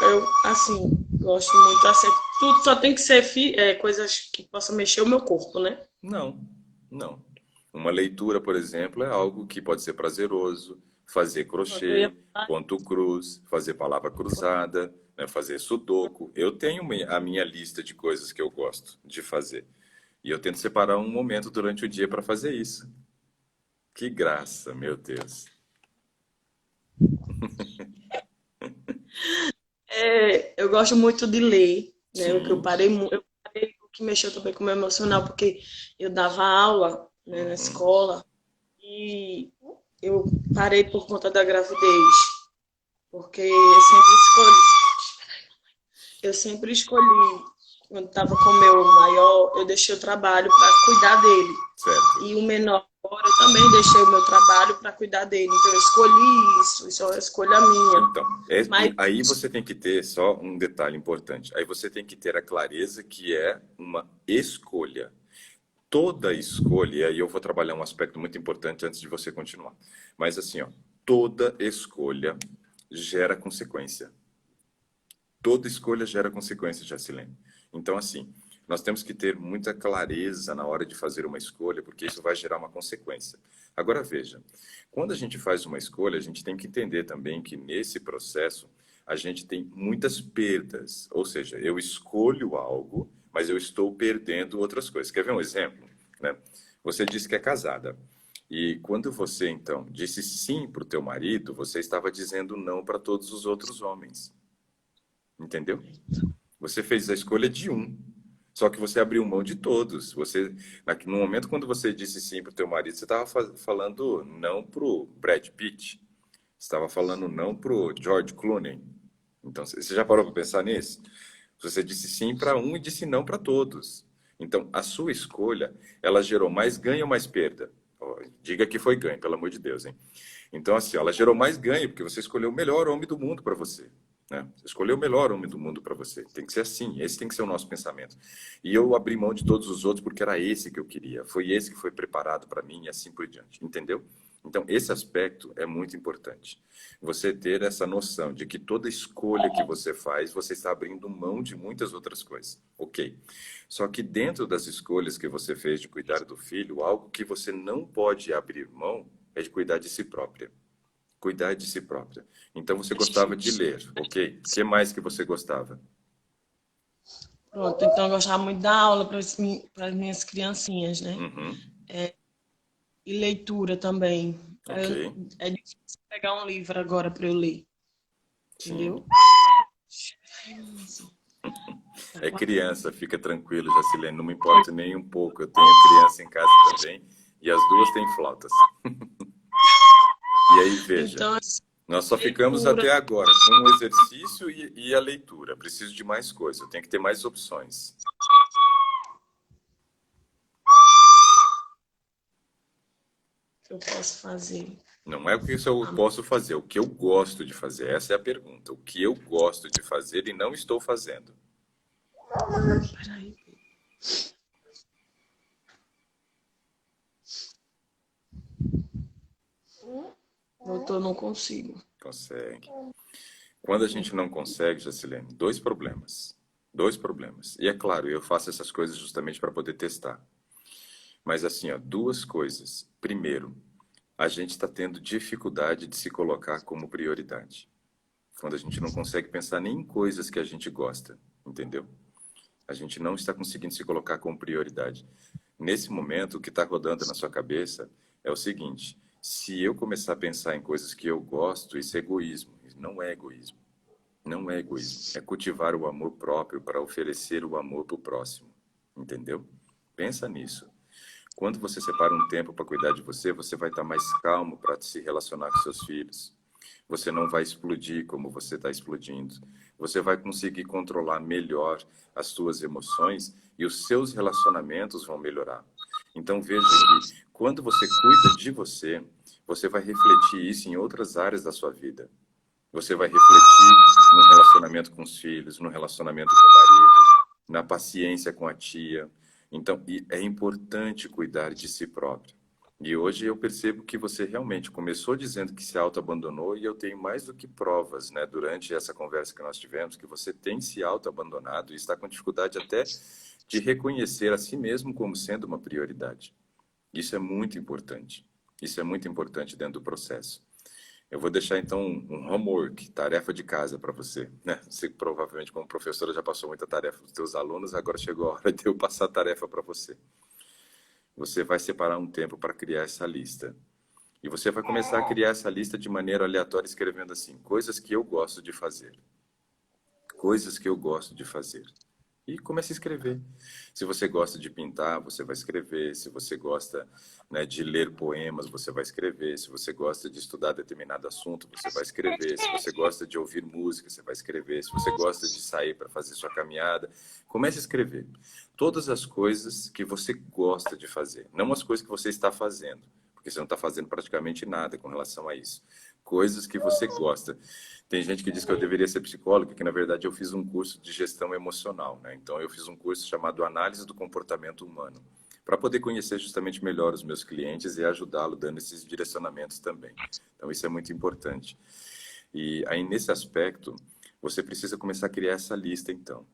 Speaker 2: Eu, assim, gosto muito, assim, tudo só tem que ser coisas que possam mexer o meu corpo, né?
Speaker 1: Não, não. Uma leitura, por exemplo, é algo que pode ser prazeroso. Fazer
Speaker 2: Pronto, eu ia
Speaker 1: crochê,
Speaker 2: falar
Speaker 1: ponto cruz, fazer palavra cruzada, né? Fazer sudoku. Eu tenho a minha lista de coisas que eu gosto de fazer. E eu tento separar um momento durante o dia para fazer isso. Que graça, meu Deus.
Speaker 2: Eu gosto muito de ler, né? O que
Speaker 1: Sim.
Speaker 2: eu parei, o que mexeu também com o meu emocional, porque eu dava aula, né, na
Speaker 1: Uhum.
Speaker 2: escola e eu parei por conta da gravidez, porque eu sempre escolhi, quando estava com o meu maior, eu deixei o trabalho para cuidar dele.
Speaker 1: Certo.
Speaker 2: E o menor, eu também deixei o meu trabalho para cuidar dele. Então eu escolhi isso é uma escolha minha.
Speaker 1: Então,
Speaker 2: Mas
Speaker 1: aí você tem que ter só um detalhe importante. Aí você tem que ter a clareza que é uma escolha. Toda escolha, e aí eu vou trabalhar um aspecto muito importante antes de você continuar. Mas assim, ó, toda escolha gera consequência. Toda escolha gera consequência, Jacilene. Então, assim, nós temos que ter muita clareza na hora de fazer uma escolha, porque isso vai gerar uma consequência. Agora, veja, quando a gente faz uma escolha, a gente tem que entender também que nesse processo a gente tem muitas perdas. Ou seja, eu escolho algo, mas eu estou perdendo outras coisas. Quer ver um exemplo? Né? Você disse que é casada. E quando você, então, disse sim para o teu marido, você estava dizendo não para todos os outros homens. Entendeu? Você fez a escolha de um, só que você abriu mão de todos. No momento quando você disse sim para o teu marido, você estava falando não para o Brad Pitt, você estava falando não para o George Clooney. Então, você já parou para pensar nisso? Você disse sim para um e disse não para todos. Então, a sua escolha, ela gerou mais ganho ou mais perda? Ó, diga que foi ganho, pelo amor de Deus, hein? Então, assim, ela gerou mais ganho, porque você escolheu o melhor homem do mundo para você. Né? Você escolheu o melhor homem do mundo para você. Tem que ser assim, esse tem que ser o nosso pensamento. E eu abri mão de todos os outros porque era esse que eu queria. Foi esse que foi preparado para mim e assim por diante. Entendeu? Então, esse aspecto é muito importante. Você ter essa noção de que toda escolha que você faz, você está abrindo mão de muitas outras coisas. Ok. Só que dentro das escolhas que você fez de cuidar do filho, algo que você não pode abrir mão é de cuidar de si própria. Cuidar de si própria. Então você gostava de ler, ok? O que mais que você gostava?
Speaker 2: pronto, então eu gostava muito da aula para as minhas criancinhas, né?
Speaker 1: Uhum,
Speaker 2: E leitura também.
Speaker 1: ok.
Speaker 2: É difícil pegar um livro agora para eu ler,
Speaker 1: Sim.
Speaker 2: entendeu?
Speaker 1: É criança, fica tranquilo, Jacilene, não me importa nem um pouco. Eu tenho criança em casa também e as duas têm flautas. E aí, veja,
Speaker 2: Então,
Speaker 1: nós só ficamos
Speaker 2: leitura.
Speaker 1: até agora com o exercício e a leitura. Preciso de mais coisa, eu tenho que ter mais opções.
Speaker 2: Que eu posso fazer.
Speaker 1: Não é o que eu posso fazer, o que eu gosto de fazer. Essa é a pergunta. O que eu gosto de fazer e não estou fazendo.
Speaker 2: Peraí. Doutor, não consigo.
Speaker 1: Consegue. Quando a gente não consegue, Jacilene, dois problemas. Dois problemas. E é claro, eu faço essas coisas justamente para poder testar. Mas assim, ó, duas coisas. Primeiro, a gente está tendo dificuldade de se colocar como prioridade. Quando a gente não consegue pensar nem em coisas que a gente gosta, entendeu? A gente não está conseguindo se colocar como prioridade. Nesse momento, o que está rodando na sua cabeça é o seguinte: se eu começar a pensar em coisas que eu gosto, isso é egoísmo. Não é egoísmo. Não é egoísmo. É cultivar o amor próprio para oferecer o amor para o próximo. Entendeu? Pensa nisso. Quando você separa um tempo para cuidar de você, você vai estar mais calmo para se relacionar com seus filhos. Você não vai explodir como você está explodindo. Você vai conseguir controlar melhor as suas emoções e os seus relacionamentos vão melhorar. Então veja que quando você cuida de você, você vai refletir isso em outras áreas da sua vida. Você vai refletir no relacionamento com os filhos, no relacionamento com o marido, na paciência com a tia. Então, é importante cuidar de si próprio. E hoje eu percebo que você realmente começou dizendo que se auto-abandonou e eu tenho mais do que provas, né, durante essa conversa que nós tivemos, que você tem se auto-abandonado e está com dificuldade até de reconhecer a si mesmo como sendo uma prioridade. Isso é muito importante. Isso é muito importante dentro do processo. Eu vou deixar então um homework, tarefa de casa para você, né? Você provavelmente como professora já passou muita tarefa dos seus alunos, agora chegou a hora de eu passar a tarefa para você. Você vai separar um tempo para criar essa lista. E você vai começar a criar essa lista de maneira aleatória, escrevendo assim: coisas que eu gosto de fazer. Coisas que eu gosto de fazer. E comece a escrever. Se você gosta de pintar, você vai escrever. Se você gosta, né, de ler poemas, você vai escrever. Se você gosta de estudar determinado assunto, você vai escrever. Se você gosta de ouvir música, você vai escrever. Se você gosta de sair para fazer sua caminhada, comece a escrever. Todas as coisas que você gosta de fazer, não as coisas que você está fazendo, porque você não está fazendo praticamente nada com relação a isso. Coisas que você gosta. Tem gente que diz que eu deveria ser psicólogo, que na verdade eu fiz um curso de gestão emocional, né? Então eu fiz um curso chamado Análise do Comportamento Humano, para poder conhecer justamente melhor os meus clientes e ajudá-lo dando esses direcionamentos também. Então isso é muito importante. E aí nesse aspecto, você precisa começar a criar essa lista então.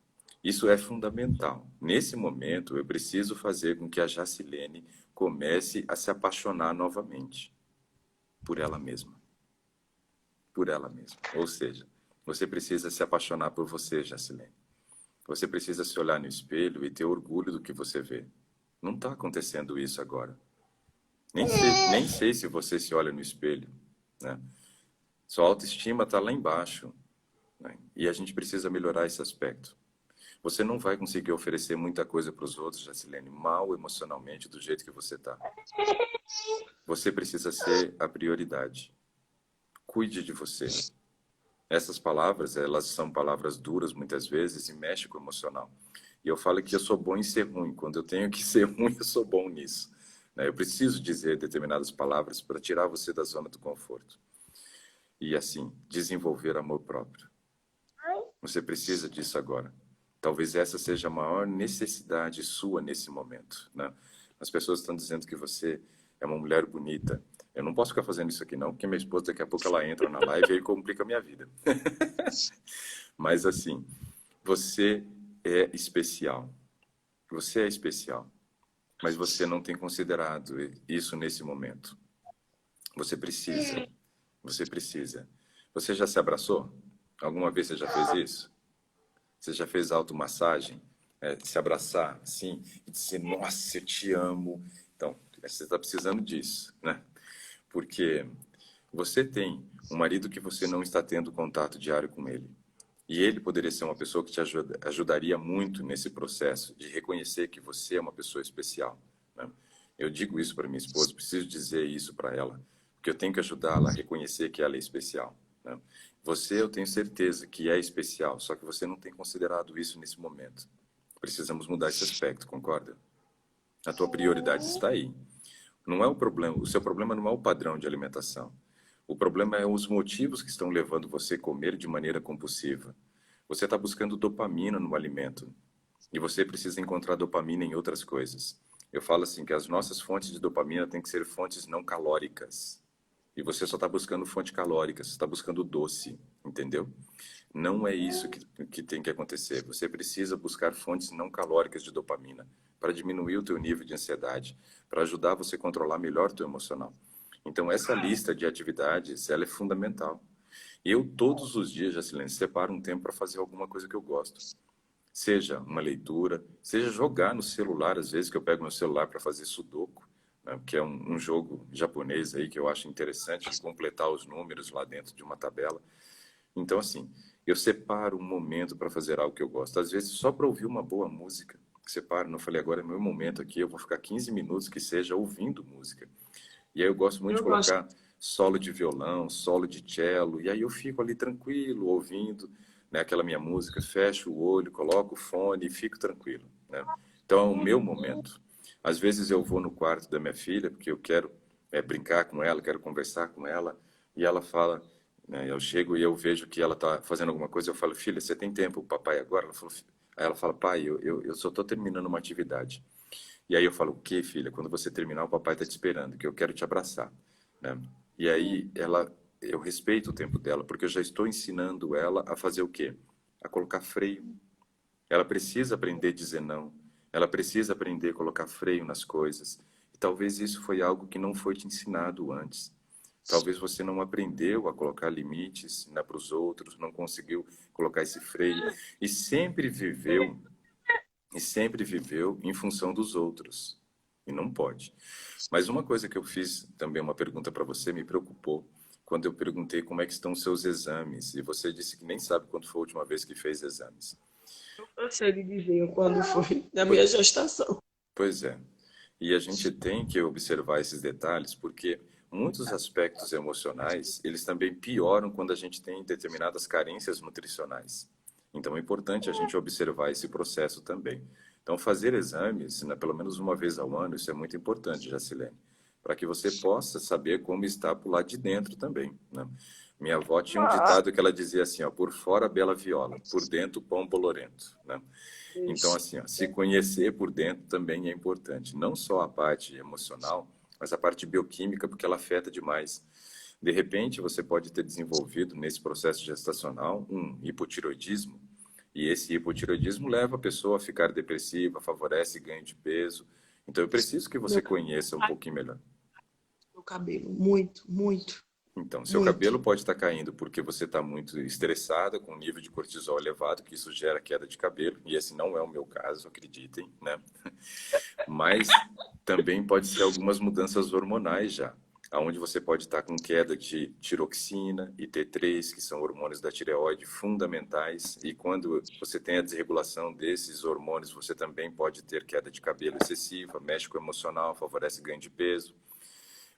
Speaker 1: Isso é fundamental. Nesse momento, eu preciso fazer com que a Jacilene comece a se apaixonar novamente por ela mesma. Por ela mesma. Ou seja, você precisa se apaixonar por você, Jacilene. Você precisa se olhar no espelho e ter orgulho do que você vê. Não está acontecendo isso agora. Nem sei se você se olha no espelho, né? Sua autoestima está lá embaixo, né? E a gente precisa melhorar esse aspecto. Você não vai conseguir oferecer muita coisa para os outros, Jacilene, mal emocionalmente, do jeito que você está. Você precisa ser a prioridade. Cuide de você. Essas palavras, elas são palavras duras muitas vezes e mexem com o emocional. E eu falo que eu sou bom em ser ruim. Quando eu tenho que ser ruim, eu sou bom nisso, né? Eu preciso dizer determinadas palavras para tirar você da zona do conforto. E assim, desenvolver amor próprio. Você precisa disso agora. Talvez essa seja a maior necessidade sua nesse momento, né? As pessoas estão dizendo que você é uma mulher bonita. Eu não posso ficar fazendo isso aqui não, porque minha esposa daqui a pouco ela entra na live e aí complica a minha vida. Mas assim, você é especial. Você é especial. Mas você não tem considerado isso nesse momento. Você precisa. Você precisa. Você já se abraçou? Alguma vez você já fez isso? Você já fez automassagem? Se abraçar assim e dizer, nossa, eu te amo. Então, você está precisando disso, né? Porque você tem um marido que você não está tendo contato diário com ele. E ele poderia ser uma pessoa que te ajudaria muito nesse processo de reconhecer que você é uma pessoa especial, né? Eu digo isso para minha esposa, preciso dizer isso para ela, porque eu tenho que ajudá-la a reconhecer que ela é especial, né? Você, eu tenho certeza que é especial, só que você não tem considerado isso nesse momento. Precisamos mudar esse aspecto, concorda? A tua prioridade está aí. Não é o problema, o seu problema não é o padrão de alimentação. O problema é os motivos que estão levando você a comer de maneira compulsiva. Você está buscando dopamina no alimento e você precisa encontrar dopamina em outras coisas. Eu falo assim que as nossas fontes de dopamina têm que ser fontes não calóricas. E você só está buscando fonte calórica, você está buscando doce, entendeu? Não é isso que tem que acontecer. Você precisa buscar fontes não calóricas de dopamina para diminuir o teu nível de ansiedade, para ajudar você a controlar melhor o teu emocional. Então, essa lista de atividades, ela é fundamental. Eu, todos os dias, Jacilene, separo um tempo para fazer alguma coisa que eu gosto. Seja uma leitura, seja jogar no celular, às vezes que eu pego meu celular para fazer sudoku, né, que é um jogo japonês aí que eu acho interessante, completar os números lá dentro de uma tabela. Então, assim, eu separo um momento para fazer algo que eu gosto. Às vezes, só para ouvir uma boa música. Separo, não falei, agora é meu momento aqui, eu vou ficar 15 minutos que seja ouvindo música. E aí eu gosto muito de
Speaker 2: Eu gosto.
Speaker 1: colocar solo de violão, solo de cello, e aí eu fico ali tranquilo, ouvindo, né, aquela minha música, fecho o olho, coloco o fone e fico tranquilo, né? Então é o meu momento. Às vezes eu vou no quarto da minha filha, porque eu quero brincar com ela, quero conversar com ela, e ela fala, né, eu chego e eu vejo que ela está fazendo alguma coisa, eu falo, filha, você tem tempo, papai, agora? Aí ela fala, pai, eu só estou terminando uma atividade. E aí eu falo, o que, filha? Quando você terminar, o papai está te esperando, que eu quero te abraçar, né? E aí eu respeito o tempo dela, porque eu já estou ensinando ela a fazer o quê? A colocar freio. Ela precisa aprender a dizer não. Ela precisa aprender a colocar freio nas coisas. E talvez isso foi algo que não foi te ensinado antes. Talvez você não aprendeu a colocar limites, né, para os outros, não conseguiu colocar esse freio e sempre viveu em função dos outros. E não pode. Mas uma coisa que eu fiz também, uma pergunta para você, me preocupou quando eu perguntei como é que estão os seus exames. E você disse que nem sabe quando foi a última vez que fez exames.
Speaker 2: Eu sei de dizer quando foi na minha
Speaker 1: Pois,
Speaker 2: gestação.
Speaker 1: pois é. E a gente tem que observar esses detalhes porque muitos aspectos emocionais, eles também pioram quando a gente tem determinadas carências nutricionais. Então é importante a gente observar esse processo também. Então fazer exames, né, pelo menos uma vez ao ano, isso é muito importante, Jacilene, para que você possa saber como está por lá de dentro também, né? Minha avó tinha um ditado que ela dizia assim, ó, por fora bela viola, por dentro pão bolorento, né? Então,
Speaker 2: Isso.
Speaker 1: assim, ó, se conhecer por dentro também é importante. Não só a parte emocional, mas a parte bioquímica, porque ela afeta demais. De repente, você pode ter desenvolvido nesse processo gestacional um hipotiroidismo, e esse hipotiroidismo leva a pessoa a ficar depressiva, favorece ganho de peso. Então, eu preciso que você
Speaker 2: Meu,
Speaker 1: conheça um pouquinho melhor.
Speaker 2: meu cabelo, muito, muito,
Speaker 1: Então, seu
Speaker 2: muito.
Speaker 1: cabelo pode estar caindo porque você está muito estressada, com nível de cortisol elevado, que isso gera queda de cabelo, e esse não é o meu caso, acreditem, né? Mas também pode ser algumas mudanças hormonais já, aonde você pode estar com queda de tiroxina e T3, que são hormônios da tireoide fundamentais, e quando você tem a desregulação desses hormônios, você também pode ter queda de cabelo excessiva, mexe com o emocional, favorece ganho de peso.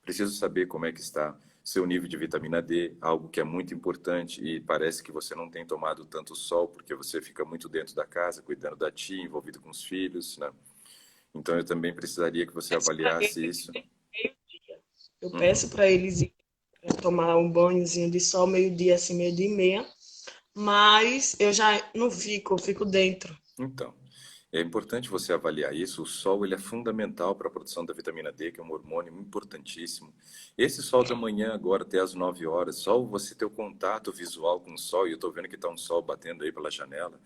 Speaker 1: Preciso saber como é que está seu nível de vitamina D, algo que é muito importante e parece que você não tem tomado tanto sol porque você fica muito dentro da casa, cuidando da tia, envolvido com os filhos, né? Então eu também precisaria que você
Speaker 2: Peço pra
Speaker 1: avaliasse
Speaker 2: eles
Speaker 1: isso.
Speaker 2: irem meio-dia. Eu
Speaker 1: Uhum.
Speaker 2: peço para eles irem tomar um banhozinho de sol meio-dia, assim, meio-dia e meia. Mas eu já não fico, eu fico dentro.
Speaker 1: Então, é importante você avaliar isso. O sol ele é fundamental para a produção da vitamina D, que é um hormônio importantíssimo. Esse sol da manhã, agora até às 9 horas, só você ter o contato visual com o sol, e eu estou vendo que está um sol batendo aí pela janela,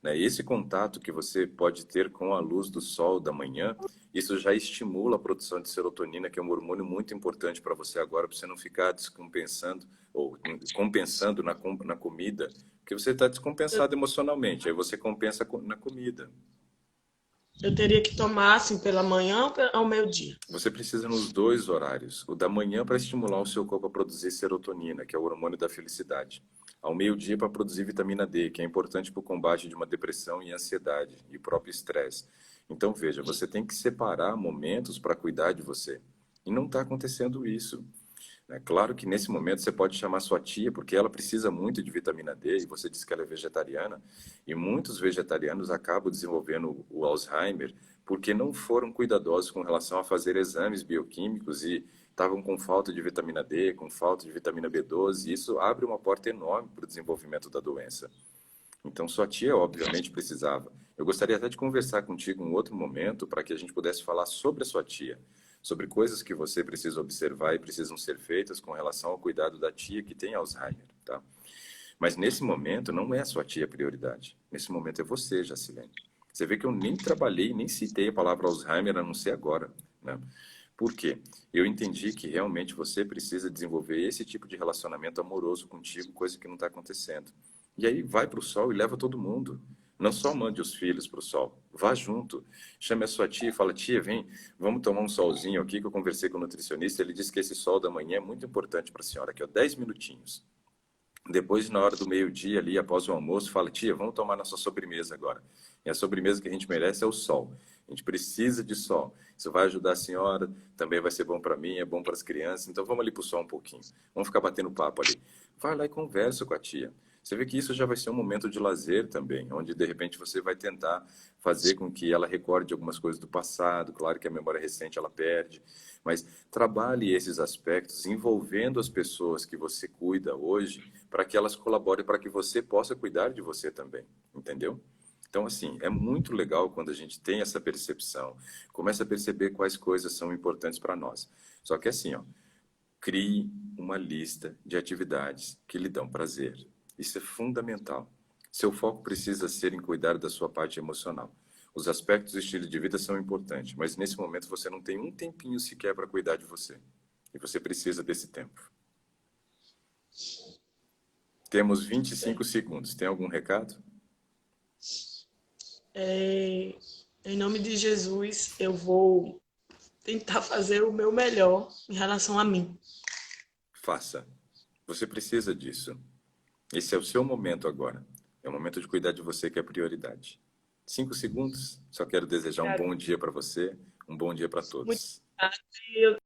Speaker 1: né? Esse contato que você pode ter com a luz do sol da manhã, isso já estimula a produção de serotonina, que é um hormônio muito importante para você agora, para você não ficar descompensando ou compensando na comida, porque você está
Speaker 2: Eu,
Speaker 1: descompensado emocionalmente, aí você compensa na comida.
Speaker 2: eu teria que tomar assim pela manhã ou ao meio-dia.
Speaker 1: Você precisa nos dois horários. O da manhã para estimular o seu corpo a produzir serotonina, que é o hormônio da felicidade. Ao meio-dia para produzir vitamina D, que é importante para o combate de uma depressão e ansiedade e próprio estresse. Então veja, você tem que separar momentos para cuidar de você. E não está acontecendo isso. É claro que nesse momento você pode chamar sua tia, porque ela precisa muito de vitamina D, e você disse que ela é vegetariana, e muitos vegetarianos acabam desenvolvendo o Alzheimer porque não foram cuidadosos com relação a fazer exames bioquímicos e estavam com falta de vitamina D, com falta de vitamina B12, e isso abre uma porta enorme para o desenvolvimento da doença. Então, sua tia, obviamente, precisava. Eu gostaria até de conversar contigo em outro momento para que a gente pudesse falar sobre a sua tia, sobre coisas que você precisa observar e precisam ser feitas com relação ao cuidado da tia que tem Alzheimer, tá? Mas nesse momento não é a sua tia a prioridade. Nesse momento é você, Jacilene. Você vê que eu nem trabalhei, nem citei a palavra Alzheimer a não ser agora, né? Por quê? Eu entendi que realmente você precisa desenvolver esse tipo de relacionamento amoroso contigo, coisa que não está acontecendo. E aí vai para o sol e leva todo mundo. Não só mande os filhos para o sol, vá junto. Chame a sua tia e fala, tia, vem, vamos tomar um solzinho aqui, que eu conversei com o nutricionista, ele disse que esse sol da manhã é muito importante para a senhora, aqui, ó, 10 minutinhos. Depois, na hora do meio-dia, ali, após o almoço, fala, tia, vamos tomar nossa sobremesa agora. E a sobremesa que a gente merece é o sol. A gente precisa de sol. Isso vai ajudar a senhora, também vai ser bom para mim, é bom para as crianças. Então, vamos ali para o sol um pouquinho. Vamos ficar batendo papo ali. Vai lá e conversa com a tia. Você vê que isso já vai ser um momento de lazer também, onde de repente você vai tentar fazer com que ela recorde algumas coisas do passado. Claro que a memória recente ela perde, mas trabalhe esses aspectos envolvendo as pessoas que você cuida hoje para que elas colaborem para que você possa cuidar de você também, entendeu? Então, assim, é muito legal quando a gente tem essa percepção, começa a perceber quais coisas são importantes para nós. Só que assim, ó, crie uma lista de atividades que lhe dão prazer. Isso é fundamental. Seu foco precisa ser em cuidar da sua parte emocional. Os aspectos do estilo de vida são importantes, mas nesse momento você não tem um tempinho sequer para cuidar de você. E você precisa desse tempo. Temos 25 segundos. Tem algum recado?
Speaker 2: É, em nome de Jesus, eu vou tentar fazer o meu melhor em relação a mim.
Speaker 1: Faça. Você precisa disso. Esse é o seu momento agora. É o momento de cuidar de você que é a prioridade. 5 segundos. Só quero desejar um bom dia para você, um bom dia para
Speaker 2: Muito
Speaker 1: todos.
Speaker 2: obrigada.